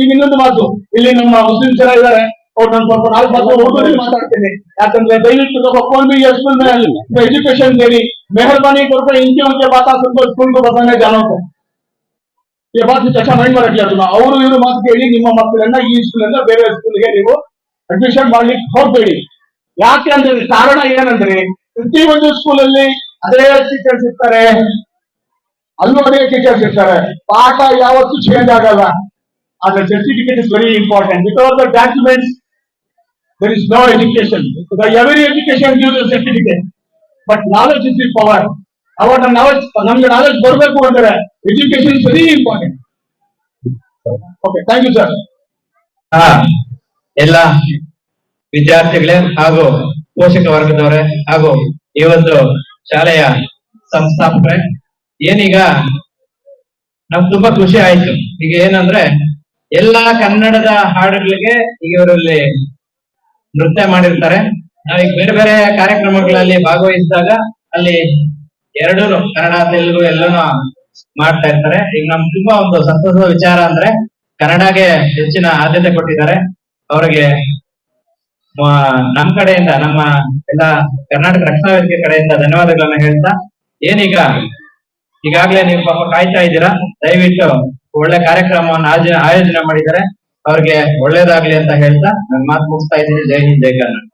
ಈಗ ಇನ್ನೊಂದು ಮಾತು, ಇಲ್ಲಿ ನಮ್ಮ ಮುಸ್ಲಿಂ ಜನ ಇದ್ದಾರೆ, ಅವ್ರು ನಾನು ಸ್ವಲ್ಪ 4 ಮಾತು ಉರ್ದುದಲ್ಲಿ ಮಾತಾಡ್ತೀನಿ. ಯಾಕಂದ್ರೆ ದಯವಿಟ್ಟು कोई भी स्कूल में एजुकेशन देनी, मेहरबानी करके इनके उनके बात स्कूल को बताने जानो को ये बात अच्छा ಮೈಂಡ್ ಮಾಡಕ್ಕೆ ಅದನ್ನ ಅವರು ಇವರು ಮಾತು ಕೇಳಿ ನಿಮ್ಮ ಮಕ್ಕಳನ್ನ ಈ ಸ್ಕೂಲಿಂದ ಬೇರೆ ಸ್ಕೂಲ್ಗೆ ನೀವು ಅಡ್ಮಿಷನ್ ಮಾಡ್ಲಿಕ್ಕೆ ಹೋಗ್ಬೇಡಿ. ಯಾಕೆ ಅಂದ್ರೆ ಕಾರಣ ಏನಂದ್ರೆ, ಪ್ರತಿಯೊಂದು ಸ್ಕೂಲಲ್ಲಿ ಅದೇ ಟೀಚರ್ಸ್ ಇರ್ತಾರೆ, ಅಲ್ಲೂ ಅದೇ ಟೀಚರ್ಸ್ ಇರ್ತಾರೆ, ಪಾಠ ಯಾವತ್ತೂ ಚೇಂಜ್ ಆಗಲ್ಲ. ಆದ್ರೆ certificate is very important. Without the documents there is no education. Every education gives a certificate, but knowledge is the power. Our knowledge, ನಮಗೆ knowledge ಬರಬೇಕು ಅಂದ್ರೆ education is very important. Okay, thank you sir. ಎಲ್ಲ ವಿದ್ಯಾರ್ಥಿಗಳೇ ಹಾಗೂ ಪೋಷಕ ವರ್ಗದವರೇ ಹಾಗೂ ಇವತ್ತು ಶಾಲೆಯ ಸಂಸ್ಥಾಪಕರೇ, ಏನೀಗ ನಮ್ಗೆ ತುಂಬಾ ಖುಷಿ ಆಯ್ತು. ಈಗ ಏನಂದ್ರೆ ಎಲ್ಲಾ ಕನ್ನಡದ ಹಾಡುಗಳಿಗೆ ಈಗ ಇವರಲ್ಲಿ ನೃತ್ಯ ಮಾಡಿರ್ತಾರೆ. ನಾವೀಗ ಬೇರೆ ಬೇರೆ ಕಾರ್ಯಕ್ರಮಗಳಲ್ಲಿ ಭಾಗವಹಿಸಿದಾಗ ಅಲ್ಲಿ ಎರಡೂ ಕನ್ನಡ ತೆಲುಗು ಎಲ್ಲನೂ ಮಾಡ್ತಾ ಇರ್ತಾರೆ. ಈಗ ನಮ್ಗೆ ತುಂಬಾ ಒಂದು ಸಂತೋಷದ ವಿಚಾರ ಅಂದ್ರೆ ಕನ್ನಡಗೆ ಹೆಚ್ಚಿನ ಆದ್ಯತೆ ಕೊಟ್ಟಿದ್ದಾರೆ. ಅವರಿಗೆ ನಮ್ಮ ಕಡೆಯಿಂದ, ನಮ್ಮ ಎಲ್ಲ ಕರ್ನಾಟಕ ರಕ್ಷಣಾ ವೇದಿಕೆ ಕಡೆಯಿಂದ ಧನ್ಯವಾದಗಳನ್ನ ಹೇಳ್ತಾ, ಏನೀಗ ಈಗಾಗ್ಲೇ ನೀವು ಪಾಪ ಕಾಯ್ತಾ ಇದ್ದೀರಾ, ದಯವಿಟ್ಟು ಒಳ್ಳೆ ಕಾರ್ಯಕ್ರಮವನ್ನು ಆಯೋಜನೆ ಮಾಡಿದ್ದಾರೆ, ಅವ್ರಿಗೆ ಒಳ್ಳೇದಾಗ್ಲಿ ಅಂತ ಹೇಳ್ತಾ ನನ್ನ ಮಾತು ಮುಗಿಸ್ತಾ ಇದ್ದೀನಿ. ಜೈ ಹಿಂದ್, ಜೈ ಕರ್ನಾಟಕ.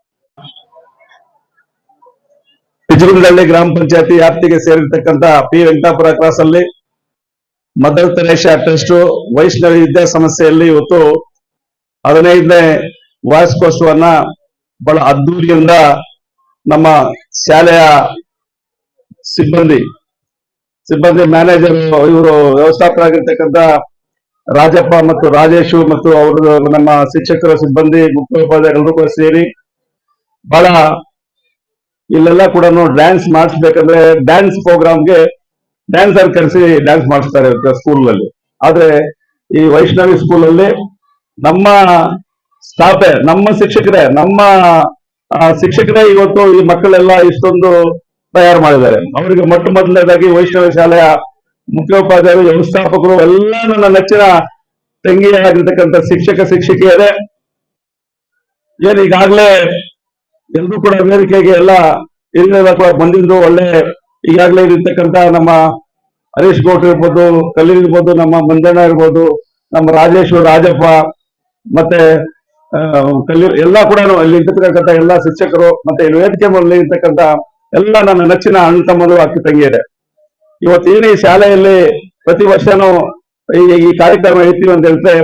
ಬಿಜಗುಂದಳ್ಳಿ ಗ್ರಾಮ ಪಂಚಾಯತಿ ವ್ಯಾಪ್ತಿಗೆ ಸೇರಿರ್ತಕ್ಕಂಥ ಪಿ ವೆಂಕಟಾಪುರ ಕ್ರಾಸ್ ಅಲ್ಲಿ ಮದರ್ ತೆರೇಸಾ ಟ್ರಸ್ಟ್ ವೈಷ್ಣವಿ ವಿದ್ಯಾಸಂಸ್ಥೆಯಲ್ಲಿ ಇವತ್ತು 15ನೇ ವಾರ್ಷಿಕೋತ್ಸವನ್ನ ಬಹಳ ಅದ್ದೂರಿಯಿಂದ ನಮ್ಮ ಶಾಲೆಯ ಸಿಬ್ಬಂದಿ ಮ್ಯಾನೇಜರ್, ಇವರು ವ್ಯವಸ್ಥಾಪಕರಾಗಿರ್ತಕ್ಕಂಥ ರಾಜಪ್ಪ ಮತ್ತು ರಾಜೇಶು ಮತ್ತು ಅವರು ನಮ್ಮ ಶಿಕ್ಷಕರ ಸಿಬ್ಬಂದಿ ಮುಖ್ಯೋಪಾಧ್ಯಾಯರು ಕೂಡ ಸೇರಿ ಬಹಳ ಇಲ್ಲೆಲ್ಲ ಕೂಡ ಡ್ಯಾನ್ಸ್ ಮಾಡಿಸ್ಬೇಕಂದ್ರೆ ಡ್ಯಾನ್ಸ್ ಪ್ರೋಗ್ರಾಮ್ಗೆ ಡ್ಯಾನ್ಸರ್ ಕರೆಸಿ ಡ್ಯಾನ್ಸ್ ಮಾಡಿಸ್ತಾರೆ ಸ್ಕೂಲ್ನಲ್ಲಿ. ಆದ್ರೆ ಈ ವೈಷ್ಣವಿ ಸ್ಕೂಲಲ್ಲಿ ನಮ್ಮ ಸ್ಟಾಫೇ, ನಮ್ಮ ಶಿಕ್ಷಕರೇ ಇವತ್ತು ಈ ಮಕ್ಕಳೆಲ್ಲ ಇಷ್ಟೊಂದು ತಯಾರು ಮಾಡಿದ್ದಾರೆ. ಅವರಿಗೆ ಮೊದಲನೇದಾಗಿ ವೈಷ್ಣವಿ ಶಾಲೆಯ ಮುಖ್ಯೋಪಾಧ್ಯಾಯರು, ವ್ಯವಸ್ಥಾಪಕರು, ಎಲ್ಲ ನನ್ನ ನೆಚ್ಚಿನ ತಂಗಿಯಾಗಿರ್ತಕ್ಕಂಥ ಶಿಕ್ಷಕಿಯರೇ, ಏನ್ ಈಗಾಗಲೇ ಎಲ್ಲರೂ ಕೂಡ ವೇದಿಕೆಗೆ ಎಲ್ಲ ಹಿರಿಯರೆಲ್ಲ ಕೂಡ ಬಂದಿದ್ದು ಒಳ್ಳೆ. ಈಗಾಗಲೇ ಇರ್ತಕ್ಕಂಥ ನಮ್ಮ ಹರೀಶ್ ಗೌಡ್ರು ಇರ್ಬೋದು, ಕಲೀಲ್ ಇರ್ಬೋದು, ನಮ್ಮ ಮಂಜಣ್ಣ ಇರ್ಬೋದು, ನಮ್ಮ ರಾಜೇಶ್, ರಾಜಪ್ಪ ಮತ್ತೆ ಕಲೀಲ್ ಎಲ್ಲ ಕೂಡ ಇಲ್ಲಿ ಇರ್ತಕ್ಕಂಥ ಎಲ್ಲ ಶಿಕ್ಷಕರು ಮತ್ತೆ ಇಲ್ಲಿ ವೇದಿಕೆ ಮೇಲೆ ಇರ್ತಕ್ಕಂಥ ಎಲ್ಲ ನನ್ನ ನೆಚ್ಚಿನ ಅಣ್ಣ ತಮ್ಮರು, ಅಕ್ಕ ತಂಗಿಯರೇ, ಇವತ್ತೇನು ಈ ಶಾಲೆಯಲ್ಲಿ ಪ್ರತಿ ವರ್ಷನೂ ಈ ಕಾರ್ಯಕ್ರಮ ಇರ್ತೀವಿ ಅಂತ ಹೇಳಿದ್ರೆ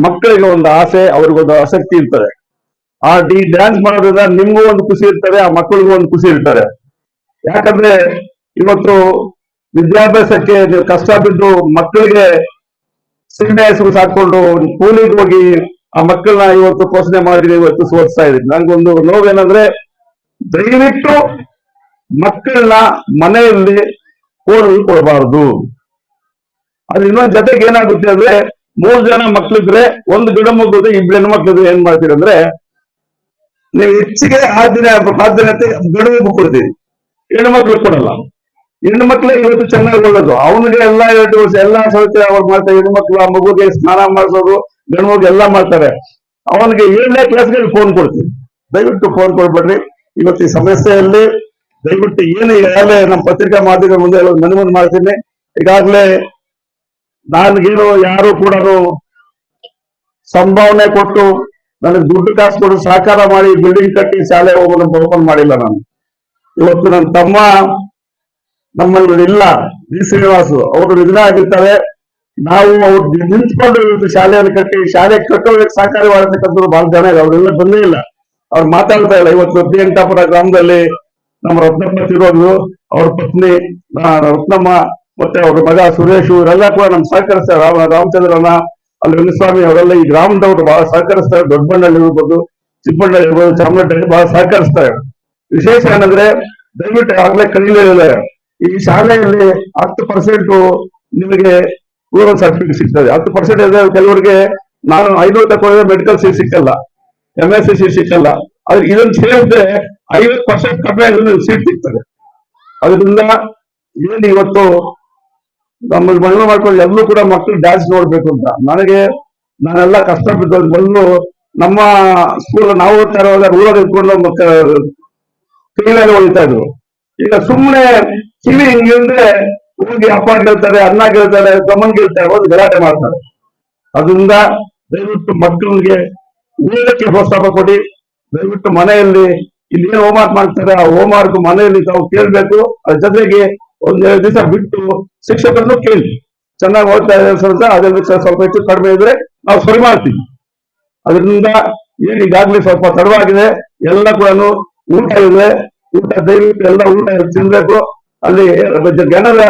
ಮಕ್ಕಳಿಗೆ ಒಂದು ಆಸೆ, ಅವ್ರಿಗೊಂದು ಆಸಕ್ತಿ ಇರ್ತದೆ. ಈ ಡ್ಯಾನ್ಸ್ ಮಾಡೋದ್ರಿಂದ ನಿಮ್ಗೂ ಒಂದು ಖುಷಿ ಇರ್ತದೆ, ಆ ಮಕ್ಕಳಿಗೂ ಒಂದು ಖುಷಿ ಇರ್ತಾರೆ. ಯಾಕಂದ್ರೆ ಇವತ್ತು ವಿದ್ಯಾಭ್ಯಾಸಕ್ಕೆ ನೀವು ಕಷ್ಟ ಬಿದ್ದು ಮಕ್ಕಳಿಗೆ ಸಿನಿಮಾ ಹೆಸರು ಸಾಕೊಂಡು ಕೂಲಿಗೆ ಹೋಗಿ ಆ ಮಕ್ಕಳನ್ನ ಇವತ್ತು ಪೋಷಣೆ ಮಾಡಿ ಇವತ್ತು ಸೋಲಿಸ್ತಾ ಇದ್ದೀನಿ. ನಂಗೊಂದು ನೋವೇನಂದ್ರೆ, ದಯವಿಟ್ಟು ಮಕ್ಕಳನ್ನ ಮನೆಯಲ್ಲಿ ಕೊಡಬಾರದು. ಅದ್ರ ಇನ್ನೊಂದ್ ಜೊತೆಗೆ ಏನಾಗುತ್ತೆ ಅಂದ್ರೆ, 3 ಜನ ಮಕ್ಳಿದ್ರೆ, 1 ಗಂಡು ಮಗುದ್ರೆ, 2 ಹೆಣ್ಣು ಮಕ್ಳಿದ್ರೆ ಏನ್ ಮಾಡ್ತೀರಿ ಅಂದ್ರೆ, ನೀವು ಹೆಚ್ಚಿಗೆ ಆದ್ಯತೆ ಗಂಡು ಮಗು ಕೊಡ್ತೀರಿ, ಹೆಣ್ಣು ಮಕ್ಳು ಕೊಡಲ್ಲ. ಹೆಣ್ಣು ಮಕ್ಳೇ ಇವತ್ತು ಚೆನ್ನಾಗಿ ಒಳ್ಳೇದು. ಅವನಿಗೆ ಎಲ್ಲ 2 ವರ್ಷ ಎಲ್ಲಾ ಸೌಕರ್ಯ ಅವ್ರು ಮಾಡ್ತಾರೆ. ಹೆಣ್ಣು ಮಕ್ಳು ಆ ಮಗುಗೆ ಸ್ನಾನ ಮಾಡಿಸೋದು, ಗಂಡು ಮಗು ಎಲ್ಲ ಮಾಡ್ತಾರೆ. ಅವನಿಗೆ 7ನೇ ಕ್ಲಾಸ್ಗೆ ಫೋನ್ ಕೊಡ್ತೀವಿ. ದಯವಿಟ್ಟು ಫೋನ್ ಕೊಡ್ಬೇಡ್ರಿ. ಇವತ್ತು ಈ ಸಮಸ್ಯೆಯಲ್ಲಿ ದಯವಿಟ್ಟು ಏನು ಈಗಾಗಲೇ ನಮ್ಮ ಪತ್ರಿಕಾ ಮಾಧ್ಯಮ ಮುಂದೆ ಮನವಿ ಮಾಡ್ತೀನಿ. ಈಗಾಗಲೇ ನನಗೇನು ಯಾರು ಕೂಡ ಸಂಭಾವನೆ ಕೊಟ್ಟು ನನಗೆ ದುಡ್ಡು ಕಾಸು ಕೊಟ್ಟು ಸಹಕಾರ ಮಾಡಿ ಬಿಲ್ಡಿಂಗ್ ಕಟ್ಟಿ ಶಾಲೆ ಓಪನ್ ಮಾಡಿಲ್ಲ ನಾನು. ಇವತ್ತು ನನ್ನ ತಮ್ಮ ನಮ್ಮಲ್ಲಿ ಇಲ್ಲ, ಜಿ ಶ್ರೀನಿವಾಸು ಅವರು ನಿಧನ ಆಗಿರ್ತಾರೆ. ನಾವು ಅವ್ರು ನಿಂತ್ಕೊಂಡು ಇವತ್ತು ಶಾಲೆಯನ್ನು ಕಟ್ಟಿ ಶಾಲೆ ಕಟ್ಟೋದಕ್ಕೆ ಸಹಕಾರ ಮಾಡತಕ್ಕಂಥದ್ದು ಬಹಳ ಜನ ಇದೆ. ಅವರೆಲ್ಲ ಬಂದೇ ಇಲ್ಲ, ಅವ್ರು ಮಾತಾಡ್ತಾ ಇಲ್ಲ. ಇವತ್ತು ಪ್ರಿಯಂಕಾಪುರ ಗ್ರಾಮದಲ್ಲಿ ನಮ್ಮ ರತ್ನಮ್ಮ ತಿರೋದು, ಅವ್ರ ಪತ್ನಿ ರತ್ನಮ್ಮ ಮತ್ತೆ ಅವ್ರ ಮಗ ಸುರೇಶ್ ಇವರೆಲ್ಲ ಕೂಡ ನಮ್ಗೆ ಸಹಕರಿಸ್ತಾರೆ. ರಾಮಚಂದ್ರನ ಅಲ್ಲಿ ರಂಗಸ್ವಾಮಿ ಅವರೆಲ್ಲ ಈ ಗ್ರಾಮದವರು ಬಹಳ ಸಹಕರಿಸ್ತಾರೆ. ದೊಡ್ಡಬಳ್ಳಾಳಿ ಇರ್ಬೋದು, ಚಿಕ್ಕಬಳ್ಳಾಳಿ ಇರ್ಬೋದು, ಚಾಮರಾಜನಗರ ಬಹಳ ಸಹಕರಿಸ್ತಾರೆ. ವಿಶೇಷ ಏನಂದ್ರೆ ದಯವಿಟ್ಟು ಆಗ್ಲೇ ಕಲಿಯಲಿಲ್ಲ, ಈ ಶಾಲೆಯಲ್ಲಿ 10% ನಿಮಗೆ ರೂರಲ್ ಸರ್ಟಿಫಿಕೇಟ್ ಸಿಗ್ತದೆ. 10% ಇದೆ. ಕೆಲವರಿಗೆ ನಾನು 500 ತಗೊಂಡ್ರೆ ಮೆಡಿಕಲ್ ಸೀಟ್ ಸಿಕ್ಕಲ್ಲ, MSc ಸೀಟ್ ಸಿಕ್ಕಲ್ಲ. ಆದ್ರೆ ಇದನ್ನು ಸೇರಿದ್ರೆ 50% ಕಡಿಮೆ ಸೀಟ್ ಸಿಗ್ತದೆ. ಅದರಿಂದ ಏನು ಇವತ್ತು ನಮ್ಮಲ್ಲಿ ಮನವಿ ಮಾಡ್ಕೊಂಡು ಎಲ್ಲರೂ ಕೂಡ ಮಕ್ಕಳು ಡ್ಯಾನ್ಸ್ ನೋಡ್ಬೇಕು ಅಂತ. ನಾನೆಲ್ಲ ಕಷ್ಟಪಟ್ಟು ಬಂದು ನಮ್ಮ ಸ್ಕೂಲ್ ನಾವು ಓದ್ತಾ ಇರುವಾಗ ರೂರಲ್ ಇಟ್ಕೊಂಡು ಕಿವಿಯಲ್ಲಿ ಹೊಡಿತಾ ಇದ್ರು. ಈಗ ಸುಮ್ಮನೆ ಕಿವಿ ಹಿಂಗಿಂದ್ರೆ ಹೋಗಿ ಅಪ್ಪ ಗೆಲ್ತಾರೆ, ಅನ್ನ ಗೆಲ್ತಾರೆ, ತಮ್ಮನ್ ಗೆಲ್ತಾರೆ, ಹೋಗಿ ಗಲಾಟೆ ಮಾಡ್ತಾರೆ. ಅದರಿಂದ ದಯವಿಟ್ಟು ಮಕ್ಕಳಿಗೆ ಓದಕ್ಕೆ ಪ್ರೋತ್ಸಾಹ ಕೊಡಿ. ದಯವಿಟ್ಟು ಮನೆಯಲ್ಲಿ ಇಲ್ಲಿ ಏನ್ ಹೋಮ್ವರ್ಕ್ ಮಾಡ್ತಾರೆ ಆ ಹೋಮ್ವರ್ಕ್ ಮನೆಯಲ್ಲಿ ತಾವು ಕೇಳ್ಬೇಕು. ಅದ್ರ ಜೊತೆಗೆ ಒಂದೆರಡು ದಿವಸ ಬಿಟ್ಟು ಶಿಕ್ಷಕರನ್ನು ಕೇಳಿ ಚೆನ್ನಾಗಿ ಓದ್ತಾ ಇದ್ದಾರೆ, ಅದರಿಂದ ಸ್ವಲ್ಪ ಹೆಚ್ಚು ಕಡಿಮೆ ಇದ್ರೆ ನಾವು ಸರಿ ಮಾಡ್ತೀವಿ. ಅದರಿಂದ ಏನು ಈಗಾಗಲೇ ಸ್ವಲ್ಪ ತಡವಾಗಿದೆ, ಎಲ್ಲ ಕೂಡ ಊಟ ಇದೆ, ಊಟ ದಯವಿಟ್ಟು ಎಲ್ಲ ಊಟ ತಿನ್ಬೇಕು. ಅಲ್ಲಿ ಜನರ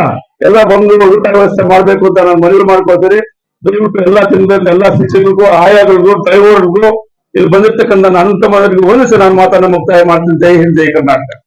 ಎಲ್ಲ ಬಂದು ಊಟ ವ್ಯವಸ್ಥೆ ಮಾಡ್ಬೇಕು ಅಂತ ನಾನು ಮನವಿ ಮಾಡ್ಕೊಳ್ತೀನಿ. ದಯವಿಟ್ಟು ಎಲ್ಲ ತಿನ್ಬೇಕು. ಎಲ್ಲ ಶಿಕ್ಷಕರಿಗೂ, ಆಯಾಗಳಿಗೂ, ಡ್ರೈವರ್ಗೂ, ಇಲ್ಲಿ ಬಂದಿರ್ತಕ್ಕಂಥ ನನ್ನ ಅನಂತ ಮನವಿಗೆ ಒಂದಿಸಿ ನಾನು ಮಾತನ್ನ ಮುಕ್ತಾಯ ಮಾಡ್ತೀನಿ. ಜೈ ಹಿಂದ್, ಜೈ ಕರ್ನಾಟಕ.